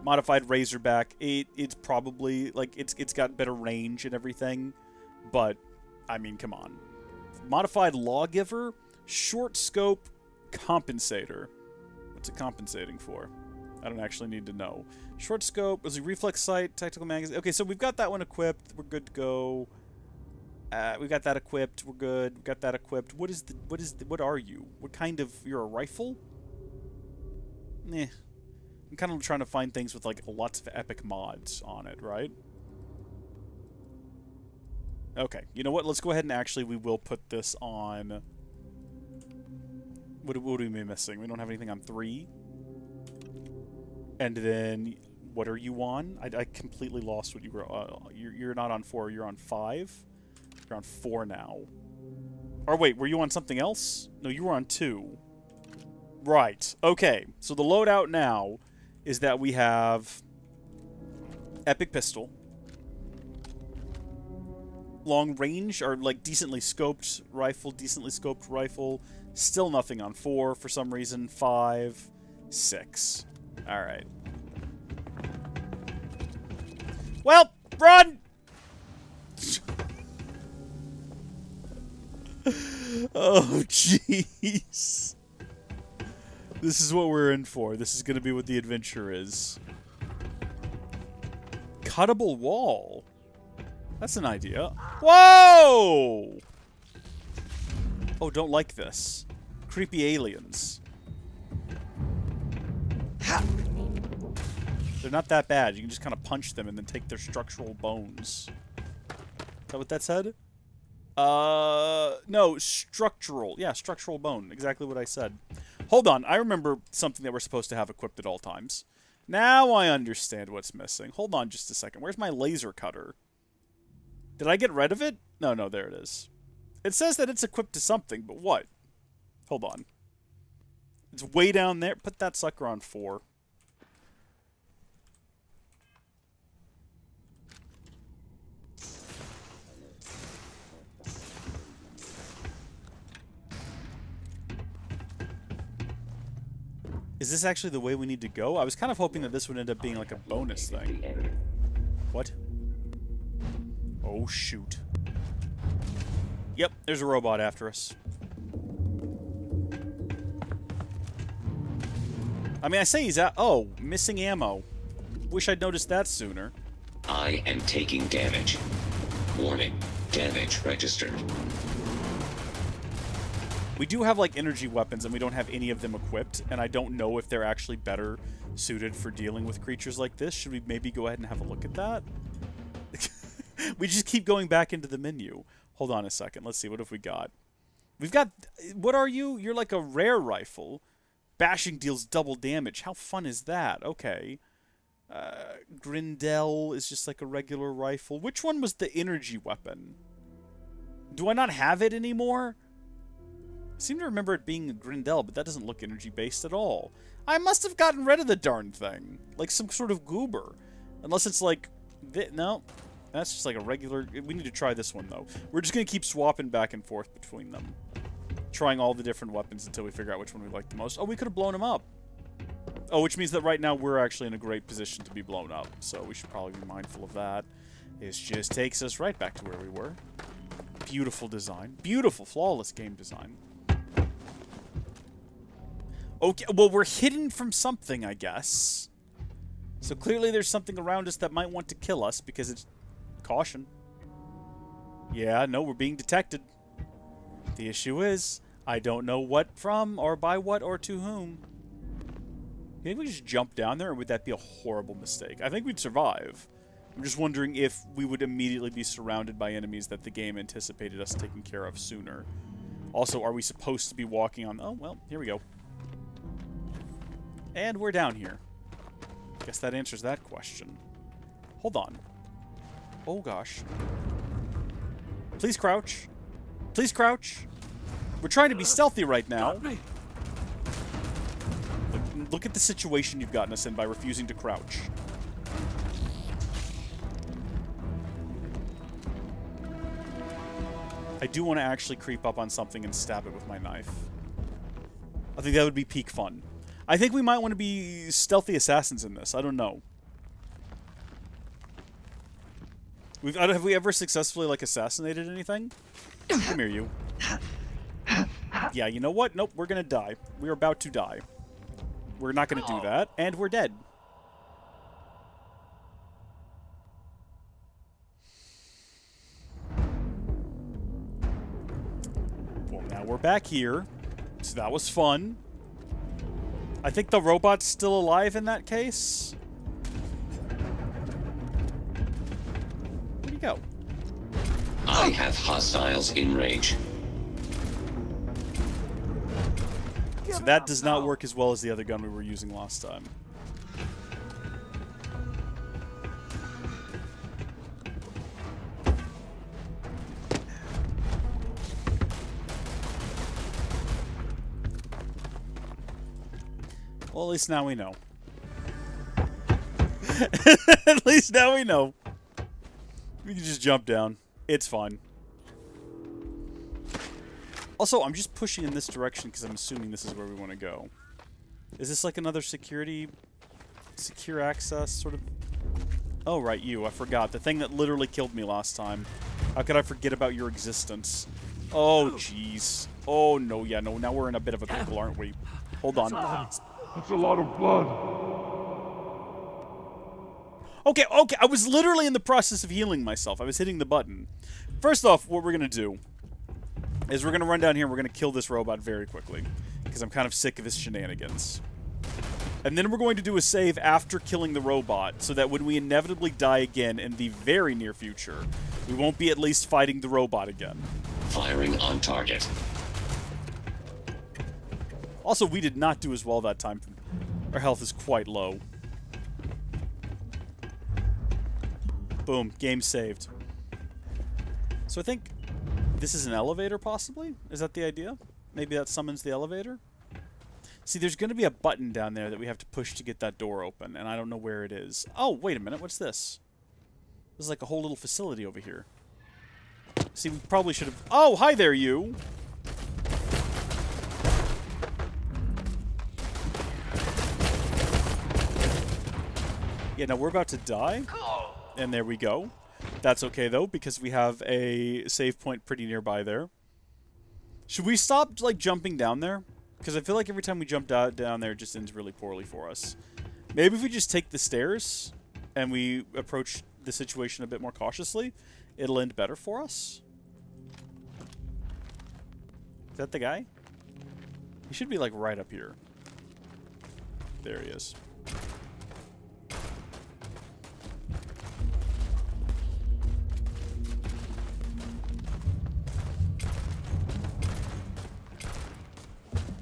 Modified Razorback, it's probably, like, it's got better range and everything, but, I mean, come on. Modified Lawgiver, Short Scope, Compensator. What's it compensating for? I don't actually need to know. Short Scope, was it Reflex Sight, Tactical Magazine? Okay, so we've got that one equipped. We're good to go. We got that equipped. We're good. We got that equipped. What are you? What kind of, you're a rifle? Eh. I'm kind of trying to find things with, like, lots of epic mods on it, right? Okay, you know what? Let's go ahead and actually, we will put this on... What are we missing? We don't have anything on 3. And then, what are you on? I completely lost what you were... you're not on 4, you're on 5? You're on 4 now. Or wait, were you on something else? No, you were on 2. Right, okay. So the loadout now is that we have Epic Pistol, long range, or like decently scoped rifle, still nothing on 4 for some reason, 5, 6. Alright. Well, run! Oh, jeez. This is what we're in for. This is going to be what the adventure is. Cuttable wall. That's an idea. Whoa! Oh, don't like this. Creepy aliens. They're not that bad. You can just kind of punch them and then take their structural bones. Is that what that said? No, structural. Yeah, structural bone. Exactly what I said. Hold on. I remember something that we're supposed to have equipped at all times. Now I understand what's missing. Hold on just a second. Where's my laser cutter? Did I get rid of it? No, there it is. It says that it's equipped to something, but what? Hold on. It's way down there. Put that sucker on 4. Is this actually the way we need to go? I was kind of hoping that this would end up being like a bonus thing. What? Oh, shoot. Yep, there's a robot after us. I mean, I say he's out. Oh, missing ammo. Wish I'd noticed that sooner. I am taking damage. Warning, damage registered. We do have, like, energy weapons, and we don't have any of them equipped, and I don't know if they're actually better suited for dealing with creatures like this. Should we maybe go ahead and have a look at that? We just keep going back into the menu. Hold on a second. Let's see. What have we got? We've got... What are you? You're like a rare rifle. Bashing deals double damage. How fun is that? Okay. Grindel is just like a regular rifle. Which one was the energy weapon? Do I not have it anymore? I seem to remember it being a Grindel, but that doesn't look energy-based at all. I must have gotten rid of the darn thing. Like some sort of goober. Unless it's like... No. That's just like a regular... We need to try this one, though. We're just going to keep swapping back and forth between them. Trying all the different weapons until we figure out which one we like the most. Oh, we could have blown them up. Oh, which means that right now we're actually in a great position to be blown up. So we should probably be mindful of that. This just takes us right back to where we were. Beautiful design. Beautiful, flawless game design. Okay, well, we're hidden from something, I guess. So clearly there's something around us that might want to kill us because it's... Caution. Yeah, no, we're being detected. The issue is, I don't know what from, or by what, or to whom. Maybe we just jump down there, or would that be a horrible mistake? I think we'd survive. I'm just wondering if we would immediately be surrounded by enemies that the game anticipated us taking care of sooner. Also, are we supposed to be walking on... Oh, well, here we go. And we're down here. Guess that answers that question. Hold on. Oh, gosh. Please crouch. Please crouch. We're trying to be stealthy right now. Look at the situation you've gotten us in by refusing to crouch. I do want to actually creep up on something and stab it with my knife. I think that would be peak fun. I think we might want to be stealthy assassins in this. I don't know. Have we ever successfully, like, assassinated anything? Come here, you. Yeah, you know what? Nope, we're gonna die. We're about to die. We're not gonna do that, and we're dead. Well, now we're back here. So that was fun. I think the robot's still alive in that case. Where'd he go? I have hostiles in range. So that does not work as well as the other gun we were using last time. Well, at least now we know. At least now we know. We can just jump down. It's fine. Also, I'm just pushing in this direction because I'm assuming this is where we want to go. Is this like another secure access sort of? Oh, right, you. I forgot. The thing that literally killed me last time. How could I forget about your existence? Oh, jeez. Oh, no, yeah, no. Now we're in a bit of a pickle, aren't we? Hold on. That's a lot of blood. Okay, okay. I was literally in the process of healing myself. I was hitting the button. First off, what we're going to do is we're going to run down here and we're going to kill this robot very quickly. Because I'm kind of sick of his shenanigans. And then we're going to do a save after killing the robot, so that when we inevitably die again in the very near future, we won't be at least fighting the robot again. Firing on target. Also, we did not do as well that time. Our health is quite low. Boom. Game saved. So I think this is an elevator, possibly? Is that the idea? Maybe that summons the elevator? See, there's going to be a button down there that we have to push to get that door open, and I don't know where it is. Oh, wait a minute. What's this? This is like a whole little facility over here. See, we probably should have... Oh, hi there, you! Yeah, now we're about to die. And there we go. That's okay, though, because we have a save point pretty nearby there. Should we stop, like, jumping down there? Because I feel like every time we jump down there, it just ends really poorly for us. Maybe if we just take the stairs and we approach the situation a bit more cautiously, it'll end better for us. Is that the guy? He should be, like, right up here. There he is.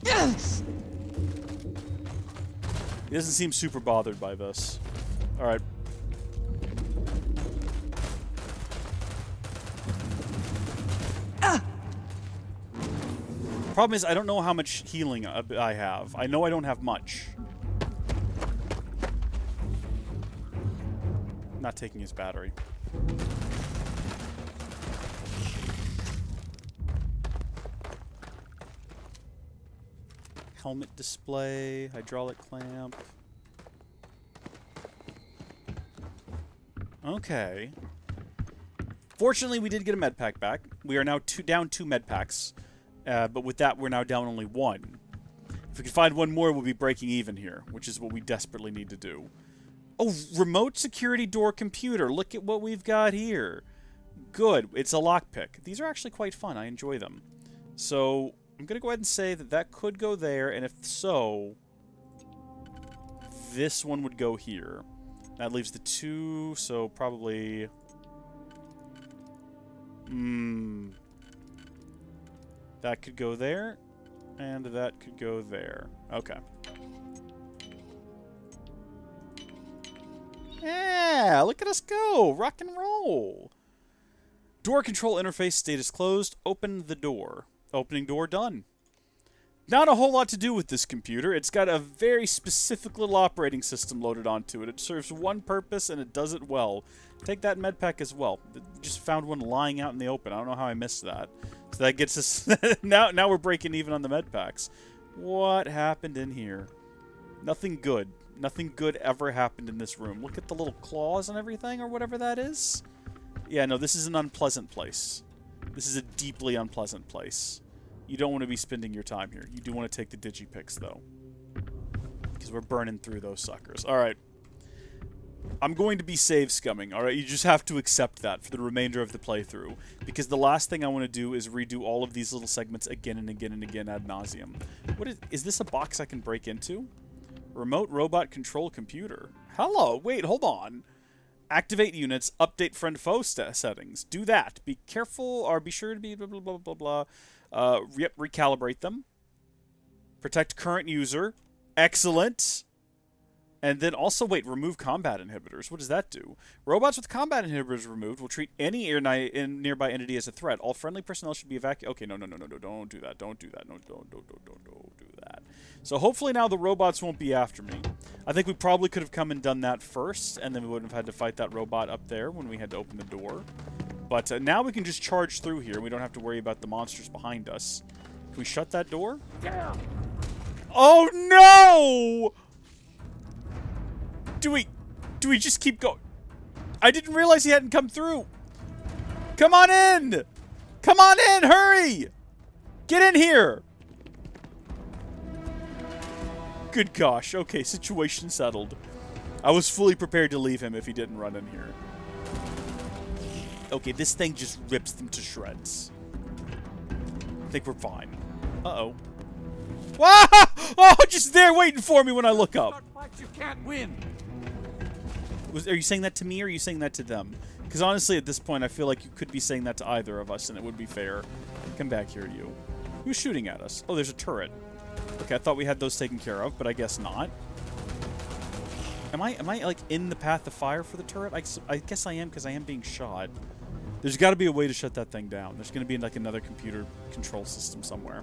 Yes! He doesn't seem super bothered by this. Alright. Problem is, I don't know how much healing I have. I know I don't have much. Not taking his battery. Helmet display, hydraulic clamp. Okay. Fortunately, we did get a med pack back. We are now down 2 med packs. But with that, we're now down only 1. If we can find one more, we'll be breaking even here, which is what we desperately need to do. Oh, remote security door computer. Look at what we've got here. Good. It's a lockpick. These are actually quite fun. I enjoy them. So I'm going to go ahead and say that that could go there, and if so, this one would go here. That leaves the 2, so probably... That could go there, and that could go there. Okay. Yeah, look at us go! Rock and roll! Door control interface status closed. Open the door. Opening door done. Not a whole lot to do with this computer. It's got a very specific little operating system loaded onto it. It serves one purpose, and it does it well. Take that med pack as well. Just found one lying out in the open. I don't know how I missed that. So that gets us... now we're breaking even on the med packs. What happened in here? Nothing good. Nothing good ever happened in this room. Look at the little claws and everything, or whatever that is. Yeah, no, this is an unpleasant place. This is a deeply unpleasant place. You don't want to be spending your time here. You do want to take the digipicks, though. Because we're burning through those suckers. Alright. I'm going to be save scumming, alright? You just have to accept that for the remainder of the playthrough. Because the last thing I want to do is redo all of these little segments again and again and again ad nauseum. What is this a box I can break into? Remote robot control computer. Hello, wait, hold on. Activate units, update friend-foe settings. Do that. Be careful, or be sure to be blah, blah, blah, blah, blah. Recalibrate them. Protect current user. Excellent. And then also, wait, remove combat inhibitors. What does that do? Robots with combat inhibitors removed will treat any nearby entity as a threat. All friendly personnel should be evacuated. Okay, no, don't do that. Don't do that. No, don't do that. So hopefully now the robots won't be after me. I think we probably could have come and done that first, and then we wouldn't have had to fight that robot up there when we had to open the door. But now we can just charge through here. We don't have to worry about the monsters behind us. Can we shut that door? Yeah. Oh, no! Do we just keep going? I didn't realize he hadn't come through. Come on in! Come on in! Hurry! Get in here! Good gosh. Okay, situation settled. I was fully prepared to leave him if he didn't run in here. Okay, this thing just rips them to shreds. I think we're fine. Uh-oh. Wow! Oh, just there waiting for me when I look up. You can't win. Are you saying that to me, or are you saying that to them? Because honestly, at this point, I feel like you could be saying that to either of us, and it would be fair. Come back here, you. Who's shooting at us? Oh, there's a turret. Okay, I thought we had those taken care of, but I guess not. Am I like, in the path of fire for the turret? I guess I am, because I am being shot. There's got to be a way to shut that thing down. There's going to be, like, another computer control system somewhere.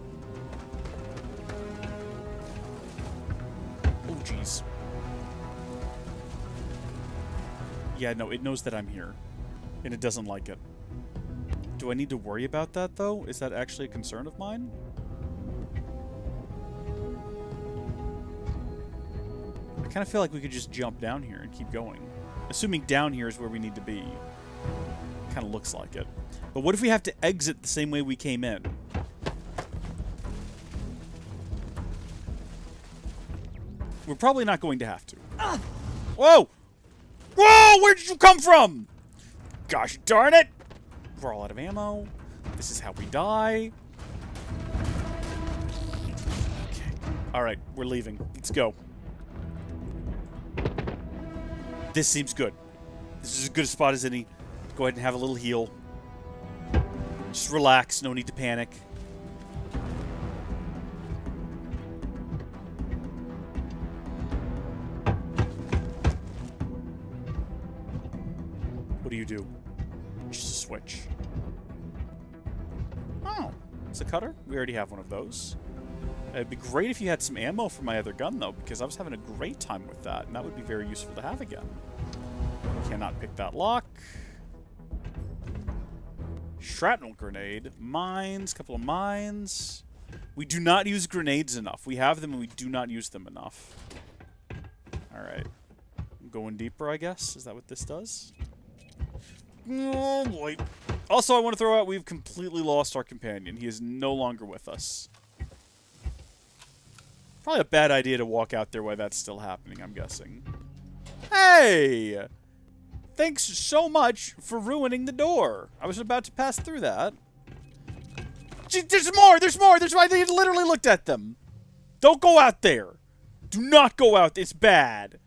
Oh, jeez. Yeah, no, it knows that I'm here. And it doesn't like it. Do I need to worry about that, though? Is that actually a concern of mine? I kind of feel like we could just jump down here and keep going. Assuming down here is where we need to be. Kind of looks like it. But what if we have to exit the same way we came in? We're probably not going to have to. Whoa! Whoa! Where did you come from? Gosh darn it! We're all out of ammo. This is how we die. Okay. Alright, we're leaving. Let's go. This seems good. This is as good a spot as any. Go ahead and have a little heal. Just relax. No need to panic. What do you do? Just a switch. Oh, it's a cutter? We already have one of those. It'd be great if you had some ammo for my other gun, though, because I was having a great time with that, and that would be very useful to have again. Cannot pick that lock. Shrapnel grenade. Mines. Couple of mines. We do not use grenades enough. We have them, and we do not use them enough. Alright. I'm going deeper, I guess. Is that what this does? Oh, boy. Also, I want to throw out, we've completely lost our companion. He is no longer with us. Probably a bad idea to walk out there while that's still happening, I'm guessing. Hey! Thanks so much for ruining the door. I was about to pass through that. There's more! There's more! There's more! They literally looked at them. Don't go out there. Do not go out. It's bad.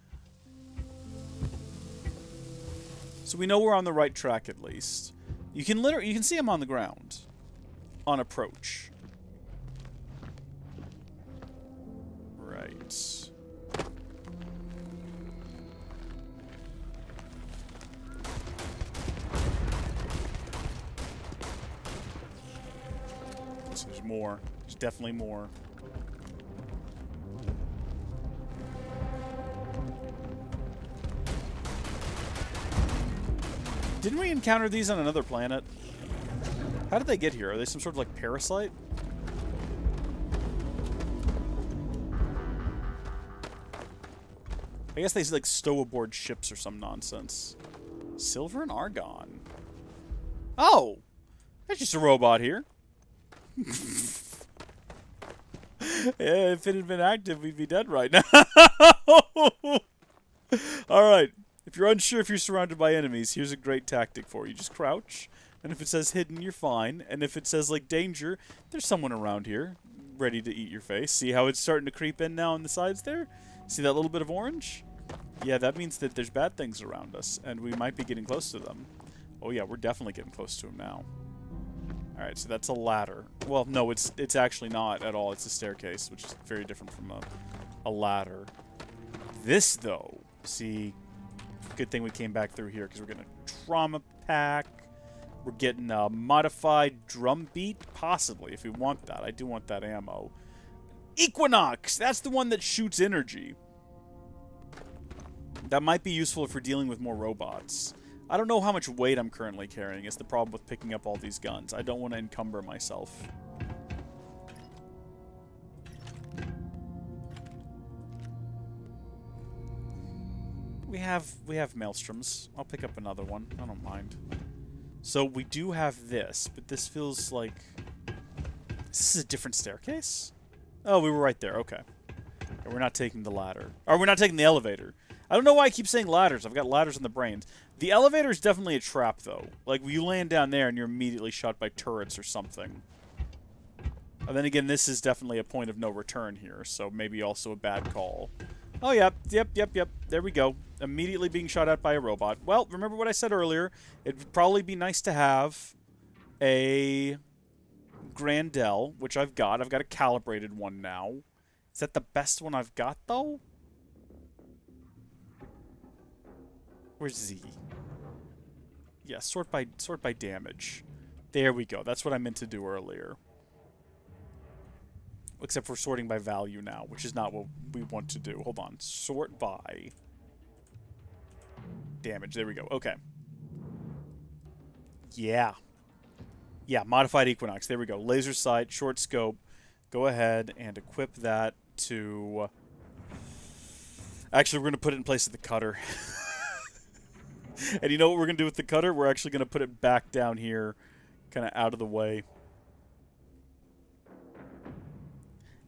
So we know we're on the right track at least. You can see him on the ground. On approach. Right. So there's more. There's definitely more. Didn't we encounter these on another planet? How did they get here? Are they some sort of like parasite? I guess they like stow aboard ships or some nonsense. Silver and argon. Oh! That's just a robot here. Yeah, if it had been active, we'd be dead right now. Alright. If you're unsure if you're surrounded by enemies, here's a great tactic for you. Just crouch, and if it says hidden, you're fine. And if it says, like, danger, there's someone around here ready to eat your face. See how it's starting to creep in now on the sides there? See that little bit of orange? Yeah, that means that there's bad things around us, and we might be getting close to them. Oh yeah, we're definitely getting close to them now. Alright, so that's a ladder. Well, no, it's actually not at all. It's a staircase, which is very different from a ladder. This, though, see... Good thing we came back through here, because we're getting a trauma pack. We're getting a modified drum beat, possibly, if we want that. I do want that ammo. Equinox! That's the one that shoots energy. That might be useful if we're dealing with more robots. I don't know how much weight I'm currently carrying. It's the problem with picking up all these guns. I don't want to encumber myself. We have maelstroms. I'll pick up another one. I don't mind. So we do have this, but this feels like... This is a different staircase? Oh, we were right there. Okay. And we're not taking the ladder. Or we're not taking the elevator. I don't know why I keep saying ladders. I've got ladders in the brains. The elevator is definitely a trap, though. Like, you land down there and you're immediately shot by turrets or something. And then again, this is definitely a point of no return here, so maybe also a bad call. Oh, yep. There we go. Immediately being shot at by a robot. Well, remember what I said earlier. It'd probably be nice to have a Grandel, which I've got. I've got a calibrated one now. Is that the best one I've got, though? Where's Z? Yeah, sort by damage. There we go. That's what I meant to do earlier. Except for sorting by value now, which is not what we want to do. Hold on. Sort by damage. There we go. Okay. Yeah. Yeah, modified Equinox. There we go. Laser sight, short scope. Go ahead and equip that to... Actually, we're going to put it in place of the cutter. And you know what we're going to do with the cutter? We're actually going to put it back down here, kind of out of the way.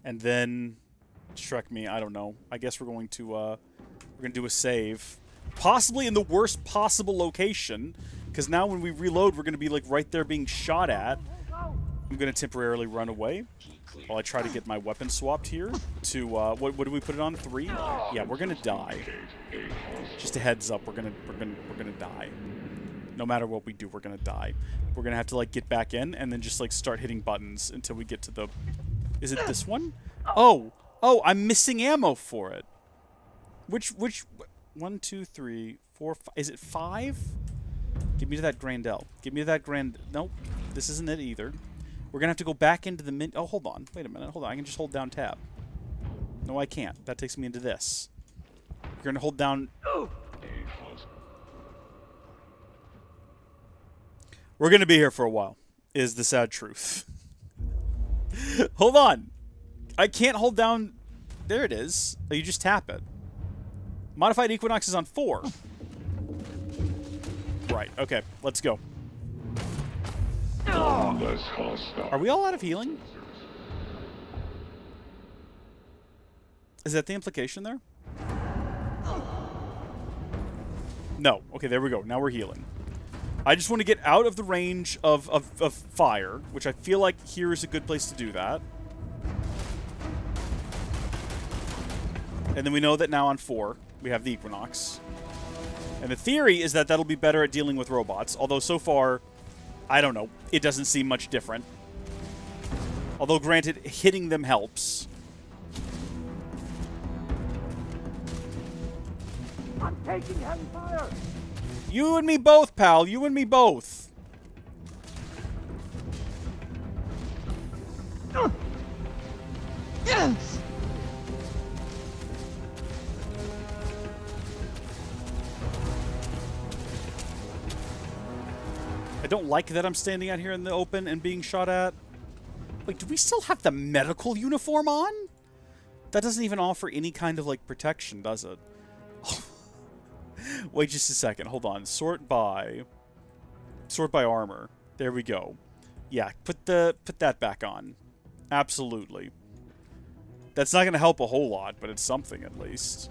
And then, Shrek me, I don't know. I guess we're going to do a save. Possibly in the worst possible location. Because now when we reload, we're going to be like right there being shot at. I'm going to temporarily run away. While I try to get my weapon swapped here to, what do we put it on? 3? Yeah, we're going to die. Just a heads up, we're going to die. No matter what we do, we're going to die. We're going to have to, like, get back in and then just, like, start hitting buttons until we get to the... Is it this one? Oh, I'm missing ammo for it. Which 1, 2, 3, 4, 5. Is it 5? Give me to that Grandel. Give me to that Nope, this isn't it either. We're gonna have to go back into the Oh, hold on. Wait a minute. Hold on. I can just hold down tab. No, I can't. That takes me into this. You're gonna hold down... We're gonna be here for a while, is the sad truth. Hold on. I can't hold down... There it is. Oh, you just tap it. Modified Equinox is on 4. Right. Okay. Let's go. Are we all out of healing? Is that the implication there? No. Okay, there we go. Now we're healing. I just want to get out of the range of fire, which I feel like here is a good place to do that. And then we know that now on 4, we have the Equinox. And the theory is that that'll be better at dealing with robots, although so far, I don't know, it doesn't seem much different. Although, granted, hitting them helps. I'm taking heavy fire! You and me both, pal. You and me both. Yes! I don't like that I'm standing out here in the open and being shot at. Wait, do we still have the medical uniform on? That doesn't even offer any kind of, like, protection, does it? Wait just a second. Hold on. Sort by armor. There we go. Yeah, put that back on. Absolutely. That's not going to help a whole lot, but it's something at least.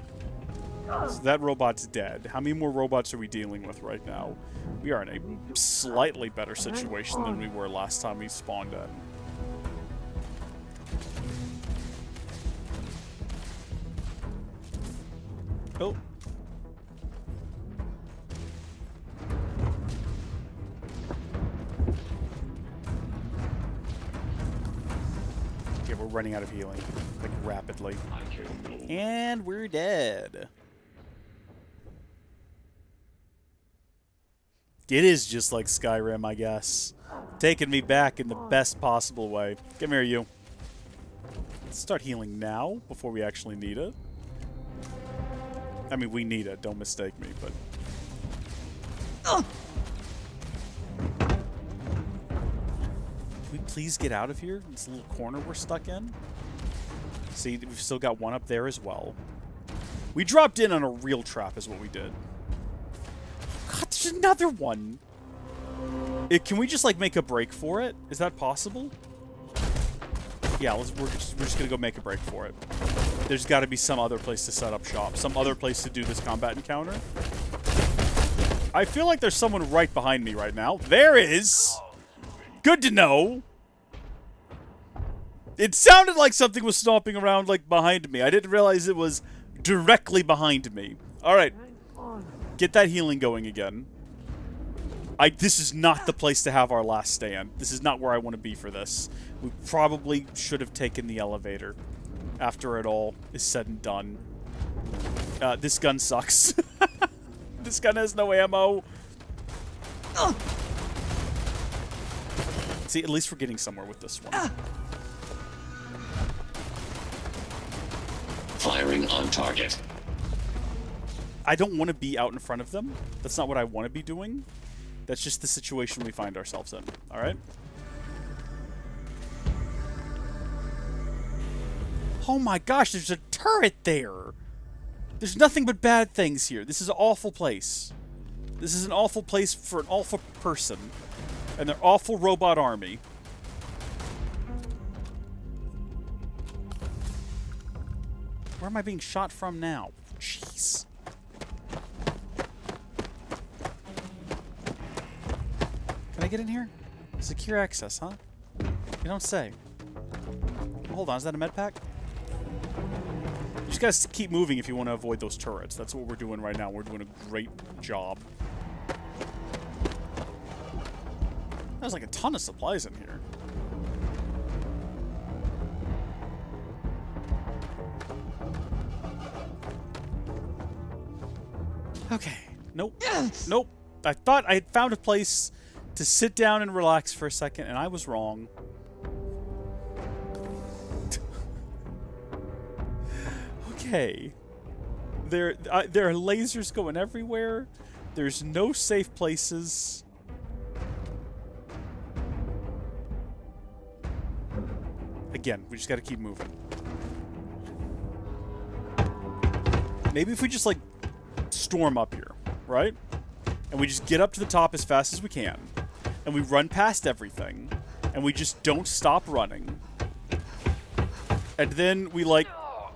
So that robot's dead. How many more robots are we dealing with right now? We are in a slightly better situation than we were last time we spawned in. Oh. Yeah, we're running out of healing, like, rapidly. And we're dead. It is just like Skyrim, I guess. Taking me back in the best possible way. Come here, you. Let's start healing now, before we actually need it. I mean, we need it, don't mistake me, but... Can we please get out of here? This little corner we're stuck in? See, we've still got one up there as well. We dropped in on a real trap is what we did. God, there's another one! Can we just, like, make a break for it? Is that possible? Yeah, we're just gonna go make a break for it. There's got to be some other place to set up shop. Some other place to do this combat encounter. I feel like there's someone right behind me right now. There is! Good to know! It sounded like something was stomping around, like, behind me. I didn't realize it was directly behind me. Alright. Get that healing going again. This is not the place to have our last stand. This is not where I want to be for this. We probably should have taken the elevator. After it all is said and done. This gun sucks. This gun has no ammo. See, at least we're getting somewhere with this one. Firing on target. I don't want to be out in front of them. That's not what I want to be doing. That's just the situation we find ourselves in. Alright? Oh my gosh, there's a turret there! There's nothing but bad things here. This is an awful place. This is an awful place for an awful person. And their awful robot army. Where am I being shot from now? Jeez. Can I get in here? Secure access, huh? You don't say. Hold on, is that a med pack? You just gotta keep moving if you want to avoid those turrets. That's what we're doing right now. We're doing a great job. There's like a ton of supplies in here. Okay. Nope. Yes! Nope. I thought I had found a place to sit down and relax for a second, and I was wrong. Okay. There are lasers going everywhere. There's no safe places. Again, we just gotta keep moving. Maybe if we just, like, storm up here, right? And we just get up to the top as fast as we can. And we run past everything. And we just don't stop running. And then we, like...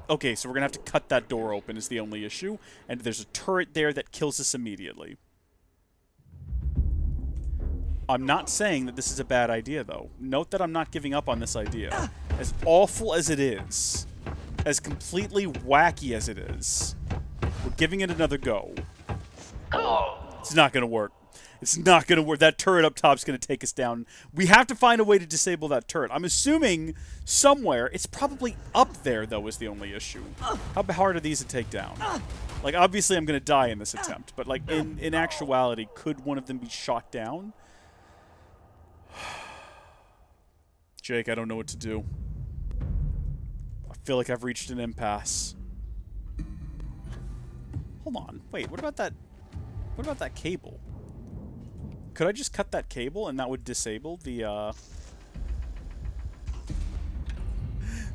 Okay, so we're gonna have to cut that door open is the only issue. And there's a turret there that kills us immediately. I'm not saying that this is a bad idea, though. Note that I'm not giving up on this idea. As awful as it is, as completely wacky as it is, we're giving it another go. It's not going to work. It's not going to work. That turret up top's going to take us down. We have to find a way to disable that turret. I'm assuming somewhere. It's probably up there, though, is the only issue. How hard are these to take down? Like, obviously I'm going to die in this attempt, but, like, in actuality, could one of them be shot down? Jake, I don't know what to do. I feel like I've reached an impasse. Hold on. Wait, what about that? What about that cable? Could I just cut that cable and that would disable the,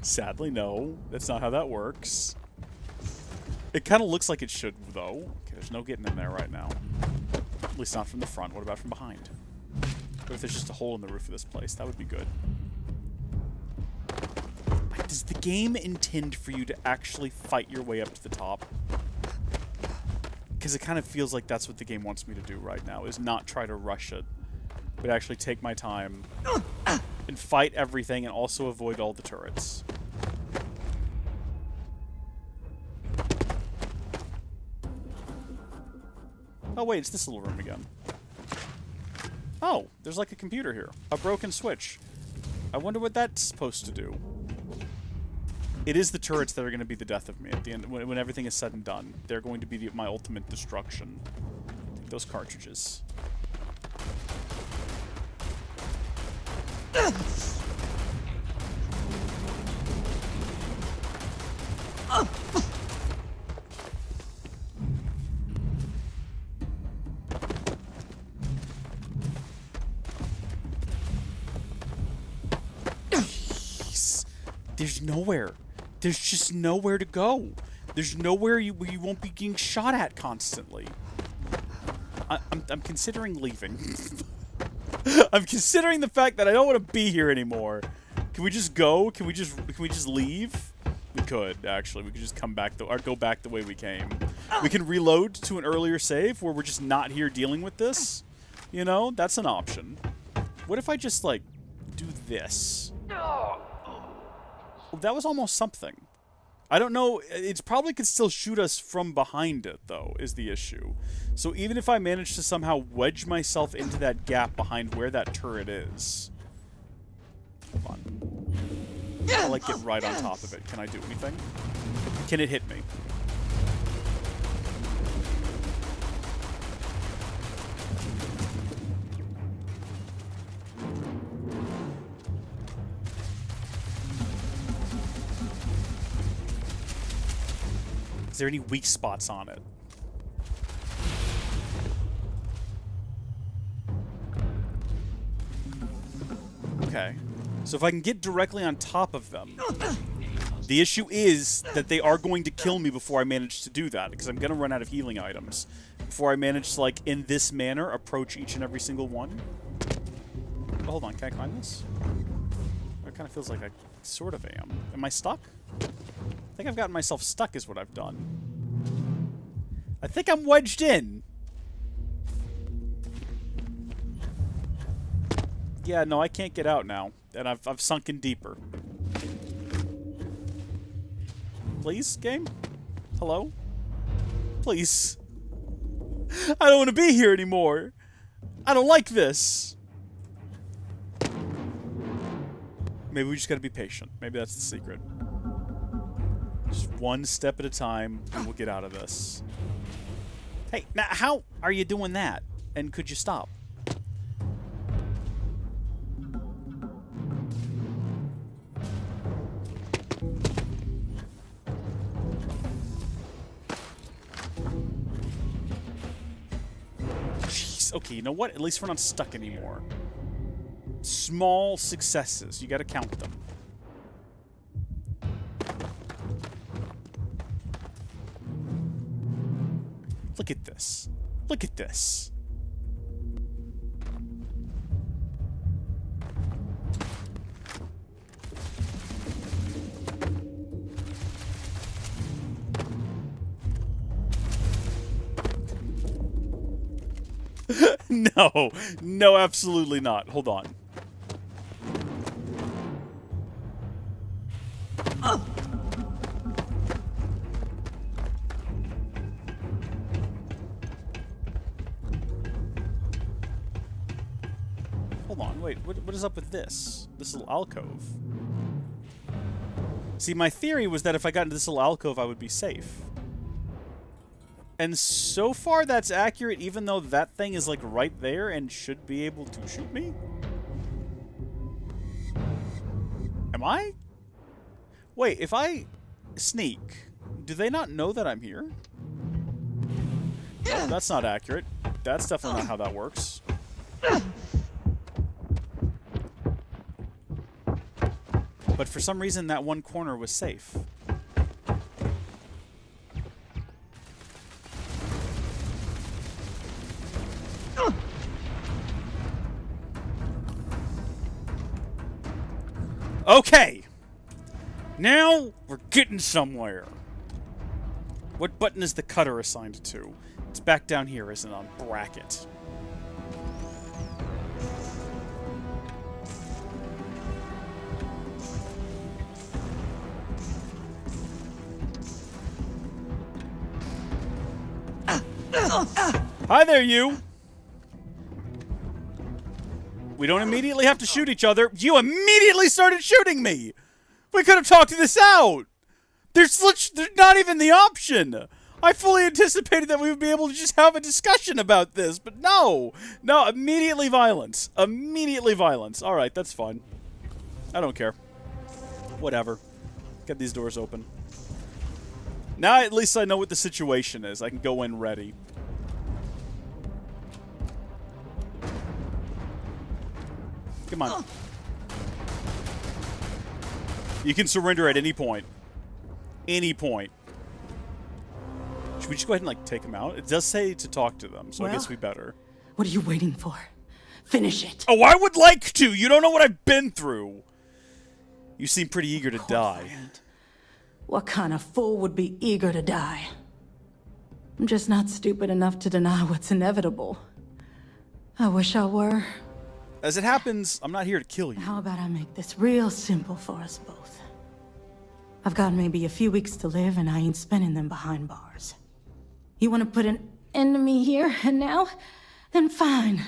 Sadly, no. That's not how that works. It kind of looks like it should, though. Okay, there's no getting in there right now. At least not from the front. What about from behind? What if there's just a hole in the roof of this place? That would be good. Does the game intend for you to actually fight your way up to the top? Because it kind of feels like that's what the game wants me to do right now, is not try to rush it, but actually take my time and fight everything and also avoid all the turrets. Oh wait, it's this little room again. Oh, there's like a computer here. A broken switch. I wonder what that's supposed to do. It is the turrets that are going to be the death of me at the end. When everything is said and done, they're going to be my ultimate destruction. Take those cartridges. Jeez. There's nowhere. There's just nowhere to go. There's nowhere where you won't be getting shot at constantly. I'm considering leaving. I'm considering the fact that I don't want to be here anymore. Can we just go? Can we just leave? We could, actually. We could just come back or go back the way we came. We can reload to an earlier save where we're just not here dealing with this. You know, that's an option. What if I just, like, do this? That was almost something. I don't know. It probably could still shoot us from behind it, though, is the issue. So even if I manage to somehow wedge myself into that gap behind where that turret is... Hold on. I'll, like, get right on top of it. Can I do anything? Can it hit me? Is there any weak spots on it? Okay. So if I can get directly on top of them... The issue is that they are going to kill me before I manage to do that, because I'm going to run out of healing items. Before I manage to, like, in this manner, approach each and every single one. Oh, hold on, can I climb this? It kind of feels like I sort of am. Am I stuck? I think I've gotten myself stuck is what I've done. I think I'm wedged in. Yeah, no, I can't get out now. And I've sunken deeper. Please, game? Hello? Please. I don't want to be here anymore. I don't like this. Maybe we just gotta be patient. Maybe that's the secret. Just one step at a time, and we'll get out of this. Hey, now how are you doing that? And could you stop? Jeez, okay, you know what? At least we're not stuck anymore. Small successes. You gotta count them. Look at this. Look at this. No. No, absolutely not. Hold on. Hold on, wait, what is up with this? This little alcove? See, my theory was that if I got into this little alcove, I would be safe. And so far, that's accurate, even though that thing is, like, right there and should be able to shoot me? Am I? Wait, if I sneak, do they not know that I'm here? Oh, that's not accurate. That's definitely not how that works. But for some reason, that one corner was safe. Okay! Now, we're getting somewhere. What button is the cutter assigned to? It's back down here, isn't it, on bracket? Hi there, you! We don't immediately have to shoot each other. You immediately started shooting me! We could have talked this out! There's not even the option! I fully anticipated that we would be able to just have a discussion about this, but no! No, immediately violence. Immediately violence. Alright, that's fine. I don't care. Whatever. Get these doors open. Now at least I know what the situation is. I can go in ready. Come on. You can surrender at any point. Any point. Should we just go ahead and, like, take them out? It does say to talk to them, so I guess we better. What are you waiting for? Finish it. Oh, I would like to! You don't know what I've been through! You seem pretty eager to die. What kind of fool would be eager to die? I'm just not stupid enough to deny what's inevitable. I wish I were. As it happens, I'm not here to kill you. How about I make this real simple for us both? I've got maybe a few weeks to live, and I ain't spending them behind bars. You want to put an end to me here and now? Then fine.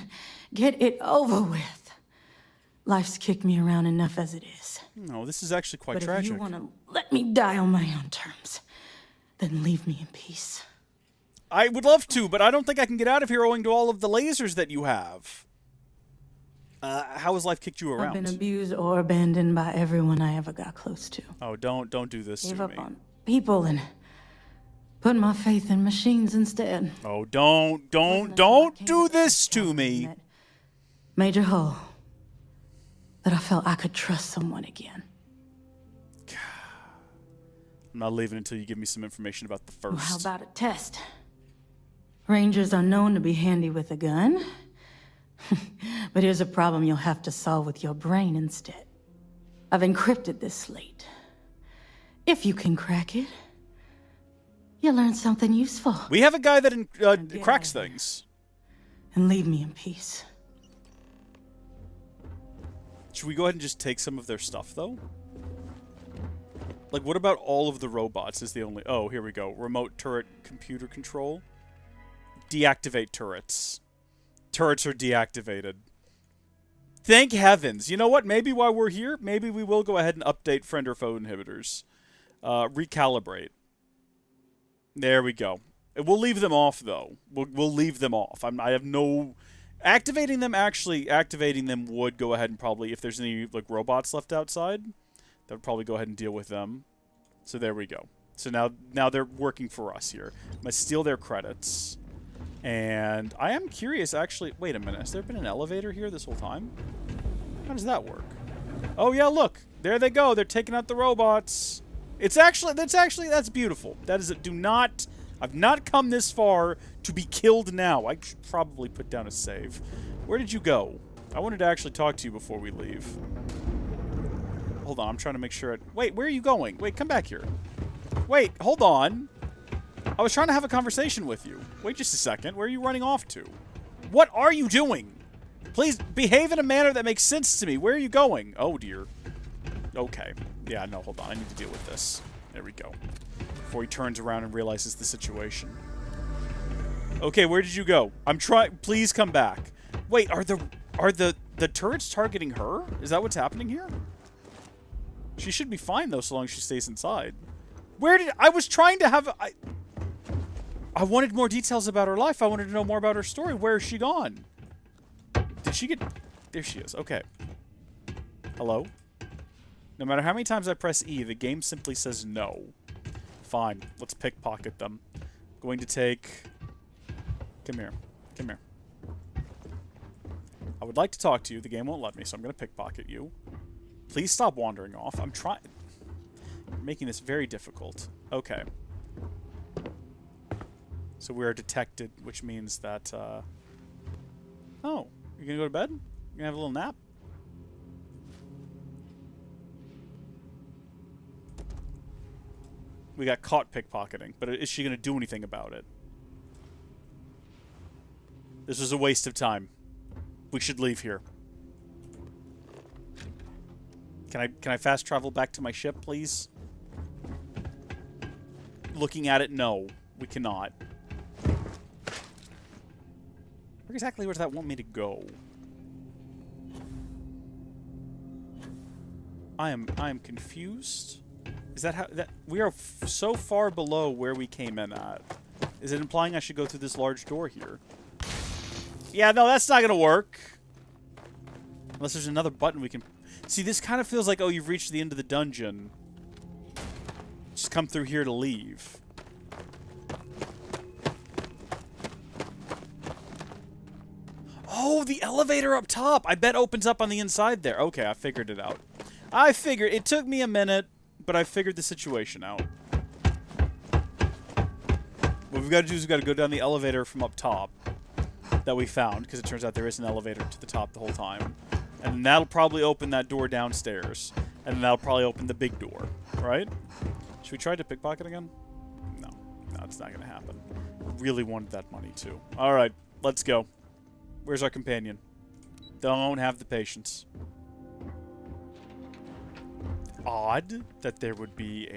Get it over with. Life's kicked me around enough as it is. No, this is actually quite tragic. But if you want to let me die on my own terms, then leave me in peace. I would love to, but I don't think I can get out of here owing to all of the lasers that you have. How has life kicked you around? I've been abused or abandoned by everyone I ever got close to. Oh, don't do this to me. Gave up on people and put my faith in machines instead. Oh, don't do this to me. Major hole. That I felt I could trust someone again. I'm not leaving until you give me some information about the first. Well, how about a test? Rangers are known to be handy with a gun. But here's a problem you'll have to solve with your brain instead. I've encrypted this slate. If you can crack it, you'll learn something useful. We have a guy that cracks things. And leave me in peace. Should we go ahead and just take some of their stuff, though? Like, what about all of the robots is the only... Oh, here we go. Remote turret computer control. Deactivate turrets. Turrets are deactivated. Thank heavens. You know what? Maybe while we're here, maybe we will go ahead and update friend or foe inhibitors. Recalibrate. There we go. We'll leave them off, though. We'll leave them off. I have no... Activating them would go ahead and probably, if there's any, like, robots left outside, that would probably go ahead and deal with them. So there we go. So now they're working for us here. I'm going to steal their credits. And I am curious, actually... Wait a minute. Has there been an elevator here this whole time? How does that work? Oh, yeah, look. There they go. They're taking out the robots. That's beautiful. That is... I've not come this far to be killed now. I should probably put down a save. Where did you go? I wanted to actually talk to you before we leave. Hold on. I'm trying to make sure... Wait, where are you going? Wait, come back here. Wait, hold on. I was trying to have a conversation with you. Wait just a second. Where are you running off to? What are you doing? Please behave in a manner that makes sense to me. Where are you going? Oh, dear. Okay. Yeah, no, hold on. I need to deal with this. There we go. Before he turns around and realizes the situation. Okay, where did you go? I'm trying. Please come back. Wait, are the turrets targeting her? Is that what's happening here? She should be fine, though, so long as she stays inside. Where did... I was trying to have... I wanted more details about her life. I wanted to know more about her story. Where is she gone? Did she get... There she is. Okay. Hello? No matter how many times I press E, the game simply says no. Fine. Let's pickpocket them. Going to take... Come here. Come here. I would like to talk to you. The game won't let me, so I'm going to pickpocket you. Please stop wandering off. I'm trying... Making this very difficult. Okay. So we are detected, which means that, Oh, you're gonna go to bed? You're gonna have a little nap? We got caught pickpocketing, but is she gonna do anything about it? This was a waste of time. We should leave here. Can I fast travel back to my ship, please? Looking at it, no. We cannot. Where exactly does that want me to go? I am confused. Is that how that we are so far below where we came in at? Is it implying I should go through this large door here? Yeah, no, that's not gonna work. Unless there's another button we can... See, this kind of feels like, oh, you've reached the end of the dungeon. Just come through here to leave. Oh, the elevator up top! I bet opens up on the inside there. Okay, I figured it out. I figured... It took me a minute, but I figured the situation out. What we've got to do is we've got to go down the elevator from up top that we found, because it turns out there is an elevator to the top the whole time. And that'll probably open that door downstairs. And then that'll probably open the big door, right? Should we try to pickpocket again? No. No, it's not going to happen. Really wanted that money, too. Alright, let's go. Where's our companion? Don't have the patience. Odd that there would be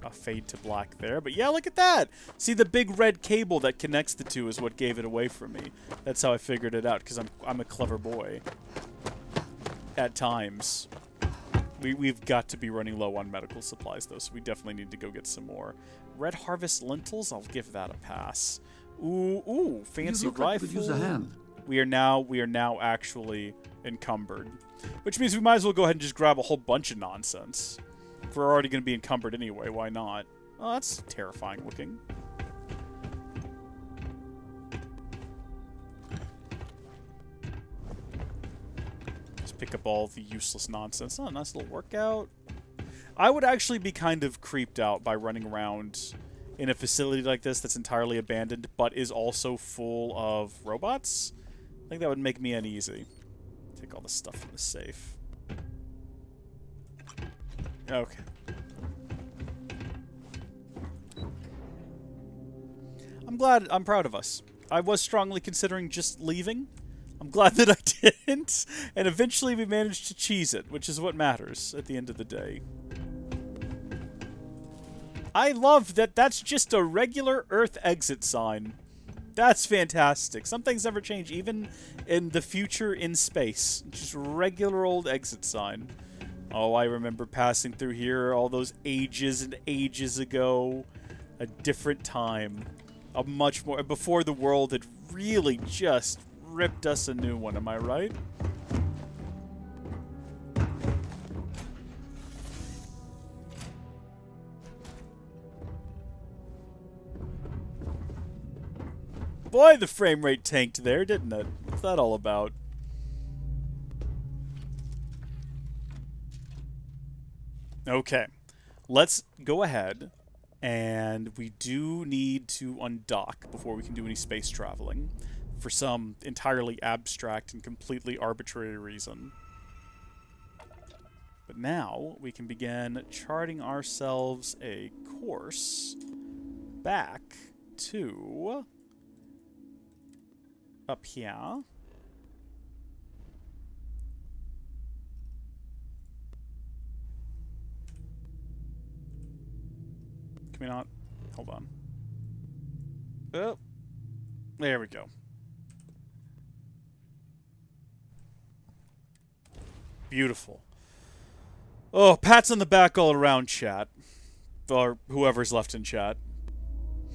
a fade to black there. But yeah, look at that! See, the big red cable that connects the two is what gave it away from me. That's how I figured it out, because I'm a clever boy. At times. We've got to be running low on medical supplies, though, so we definitely need to go get some more. Red Harvest Lentils? I'll give that a pass. Ooh, fancy rifle. Like you could use a hand. We are now actually encumbered. Which means we might as well go ahead and just grab a whole bunch of nonsense. If we're already going to be encumbered anyway, why not? Oh, that's terrifying looking. Just pick up all the useless nonsense. Oh, nice little workout. I would actually be kind of creeped out by running around in a facility like this that's entirely abandoned, but is also full of robots. I think that would make me uneasy. Take all the stuff from the safe. Okay. I'm proud of us. I was strongly considering just leaving. I'm glad that I didn't. And eventually we managed to cheese it, which is what matters at the end of the day. I love that that's just a regular Earth exit sign. That's fantastic. Some things never change, even in the future in space. Just regular old exit sign. Oh, I remember passing through here all those ages and ages ago. A different time. A much more... Before the world had really just ripped us a new one, am I right? Boy, the frame rate tanked there, didn't it? What's that all about? Okay. Let's go ahead, and we do need to undock before we can do any space traveling for some entirely abstract and completely arbitrary reason. But now we can begin charting ourselves a course back to... up here. Can we not? Hold on. Oh. There we go. Beautiful. Oh, pats on the back all around, chat. Or whoever's left in chat.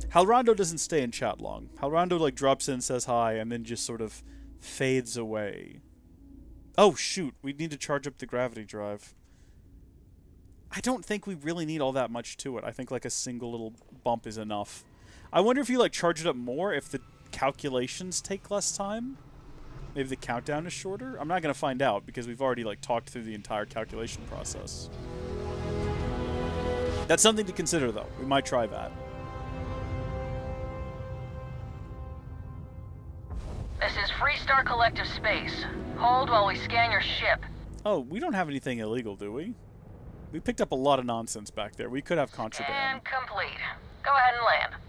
Halrondo doesn't stay in chat long. Halrondo, like, drops in, says hi, and then just sort of fades away. Oh, shoot. We need to charge up the gravity drive. I don't think we really need all that much to it. I think, like, a single little bump is enough. I wonder if you, like, charge it up more, if the calculations take less time? Maybe the countdown is shorter? I'm not going to find out, because we've already, like, talked through the entire calculation process. That's something to consider, though. We might try that. This is Freestar Collective Space. Hold while we scan your ship. Oh, we don't have anything illegal, do we? We picked up a lot of nonsense back there. We could have contraband. And complete. Go ahead and land.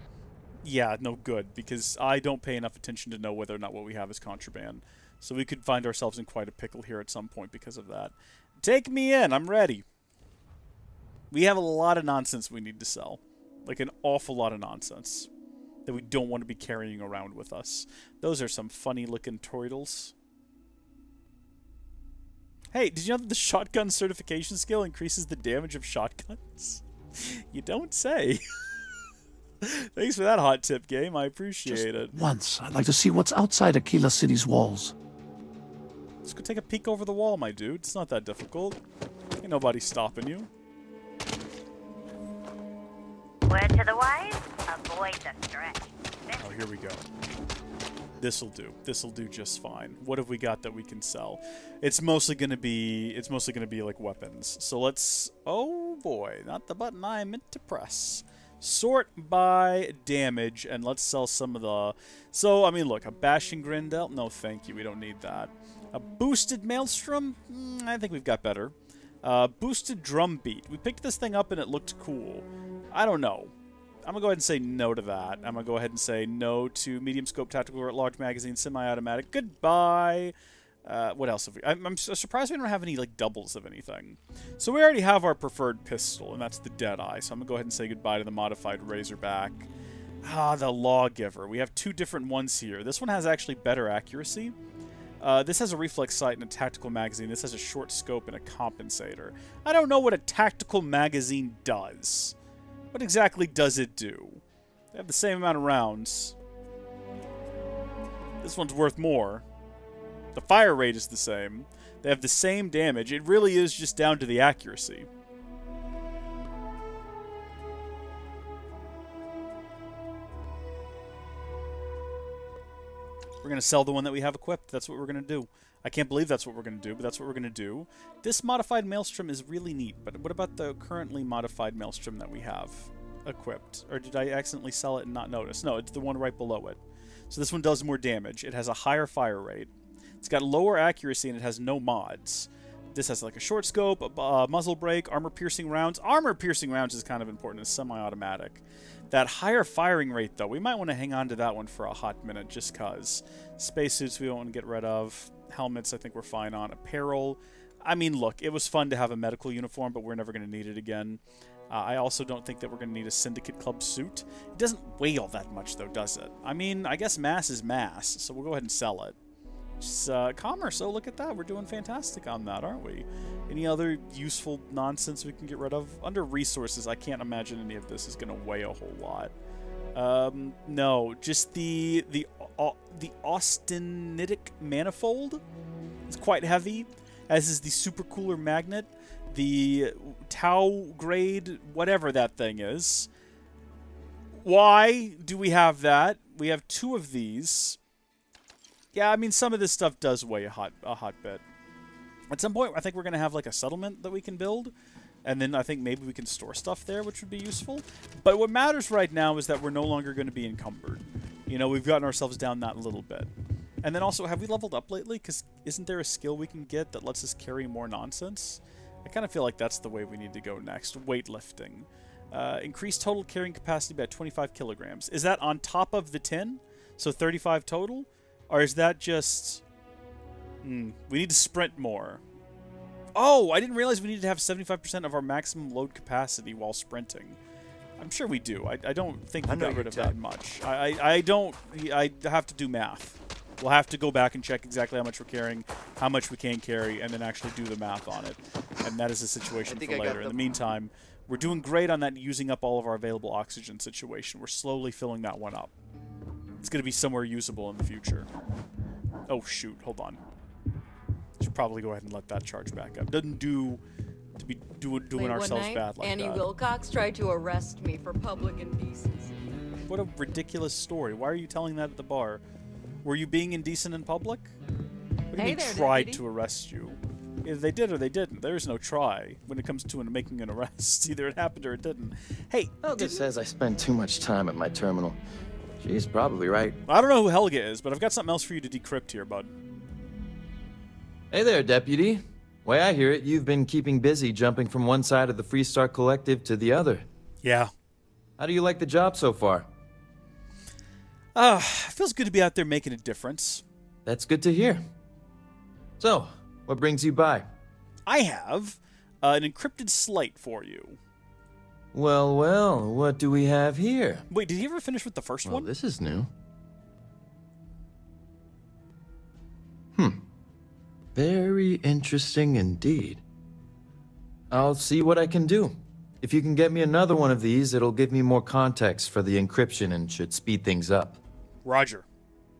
Yeah, no good, because I don't pay enough attention to know whether or not what we have is contraband. So we could find ourselves in quite a pickle here at some point because of that. Take me in. I'm ready. We have a lot of nonsense we need to sell. Like an awful lot of nonsense that we don't want to be carrying around with us. Those are some funny-looking turtles. Hey, did you know that the shotgun certification skill increases the damage of shotguns? You don't say. Thanks for that hot tip, game. I appreciate it. Once, I'd like to see what's outside Aquila City's walls. Let's go take a peek over the wall, my dude. It's not that difficult. Ain't nobody stopping you. Word to the wise, avoid the stretch. Oh, here we go. This'll do. This'll do just fine. What have we got that we can sell? It's mostly gonna be like weapons. So let's, oh boy, not the button I meant to press. Sort by damage, and let's sell some of the... So, I mean, look, a Bashing Grindel? No, thank you, we don't need that. A Boosted Maelstrom? I think we've got better. Boosted Drumbeat. We picked this thing up and it looked cool. I don't know. I'm going to go ahead and say no to that. I'm going to go ahead and say no to Medium Scope Tactical Large Magazine Semi-Automatic. Goodbye. What else have we... I'm surprised we don't have any, like, doubles of anything. So we already have our preferred pistol, and that's the Deadeye. So I'm going to go ahead and say goodbye to the modified Razorback. Ah, the Lawgiver. We have two different ones here. This one has actually better accuracy. This has a reflex sight and a tactical magazine. This has a short scope and a compensator. I don't know what a tactical magazine does. What exactly does it do? They have the same amount of rounds. This one's worth more. The fire rate is the same. They have the same damage. It really is just down to the accuracy. We're going to sell the one that we have equipped. That's what we're going to do. I can't believe that's what we're going to do, but that's what we're going to do. This modified Maelstrom is really neat, but what about the currently modified Maelstrom that we have equipped? Or did I accidentally sell it and not notice? No, it's the one right below it. So this one does more damage. It has a higher fire rate. It's got lower accuracy and it has no mods. This has like a short scope, a muzzle brake, armor-piercing rounds. Armor-piercing rounds is kind of important. It's semi-automatic. That higher firing rate, though, we might want to hang on to that one for a hot minute just because. Spacesuits we don't want to get rid of. Helmets I think we're fine on. Apparel. I mean, look, it was fun to have a medical uniform, but we're never going to need it again. I also don't think that we're going to need a Syndicate Club suit. It doesn't weigh all that much, though, does it? I mean, I guess mass is mass, so we'll go ahead and sell it. Just, commerce, oh, look at that. We're doing fantastic on that, aren't we? Any other useful nonsense we can get rid of? Under resources, I can't imagine any of this is going to weigh a whole lot. No, just the austenitic manifold is quite heavy, as is the supercooler magnet, the Tau grade, whatever that thing is. Why do we have that? We have two of these. Yeah, I mean, some of this stuff does weigh a hot bit. At some point, I think we're going to have, like, a settlement that we can build. And then I think maybe we can store stuff there, which would be useful. But what matters right now is that we're no longer going to be encumbered. You know, we've gotten ourselves down that little bit. And then also, have we leveled up lately? Because isn't there a skill we can get that lets us carry more nonsense? I kind of feel like that's the way we need to go next. Weightlifting. Increase total carrying capacity by 25 kilograms. Is that on top of the 10? So 35 total? Or is that just... we need to sprint more. Oh, I didn't realize we needed to have 75% of our maximum load capacity while sprinting. I'm sure we do. I don't think we got rid of that much. I have to do math. We'll have to go back and check exactly how much we're carrying, how much we can carry, and then actually do the math on it. And that is a situation for later. In the meantime, we're doing great on that using up all of our available oxygen situation. We're slowly filling that one up. It's going to be somewhere usable in the future. Oh, shoot. Hold on. Should probably go ahead and let that charge back up. Doesn't do to be doing ourselves bad like Annie that. Wilcox tried to arrest me for public indecency. What a ridiculous story. Why are you telling that at the bar? Were you being indecent in public? What do you mean tried to arrest you? Either they did or they didn't. There's no try when it comes to making an arrest. Either it happened or it didn't. Hey, Helga says I spend too much time at my terminal. She's probably right. I don't know who Helga is, but I've got something else for you to decrypt here, bud. Hey there, Deputy. Way I hear it, you've been keeping busy jumping from one side of the Freestar Collective to the other. Yeah. How do you like the job so far? Feels good to be out there making a difference. That's good to hear. So, what brings you by? I have an encrypted slate for you. Well, well, what do we have here? Wait, did he ever finish with the first one? This is new. Very interesting indeed. I'll see what I can do. If you can get me another one of these, it'll give me more context for the encryption and should speed things up. Roger.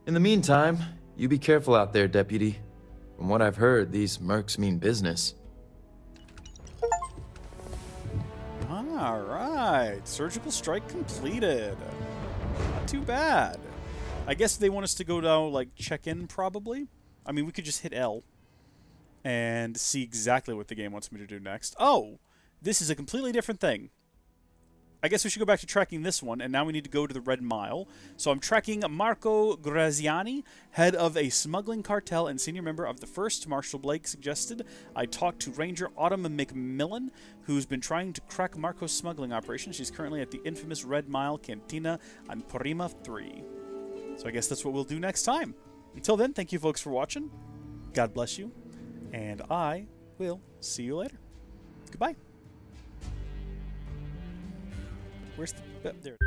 In the meantime, you be careful out there, Deputy. From what I've heard, these mercs mean business. Alright, surgical strike completed. Not too bad. I guess they want us to go down, like, check in, probably. I mean, we could just hit L and see exactly what the game wants me to do next. Oh, this is a completely different thing. I guess we should go back to tracking this one, and now we need to go to the Red Mile. So I'm tracking Marco Graziani, head of a smuggling cartel and senior member of the First. Marshal Blake suggested I talk to Ranger Autumn McMillan, who's been trying to crack Marco's smuggling operation. She's currently at the infamous Red Mile Cantina on Prima 3. So I guess that's what we'll do next time. Until then, thank you folks for watching. God bless you. And I will see you later. Goodbye. Where's the... there.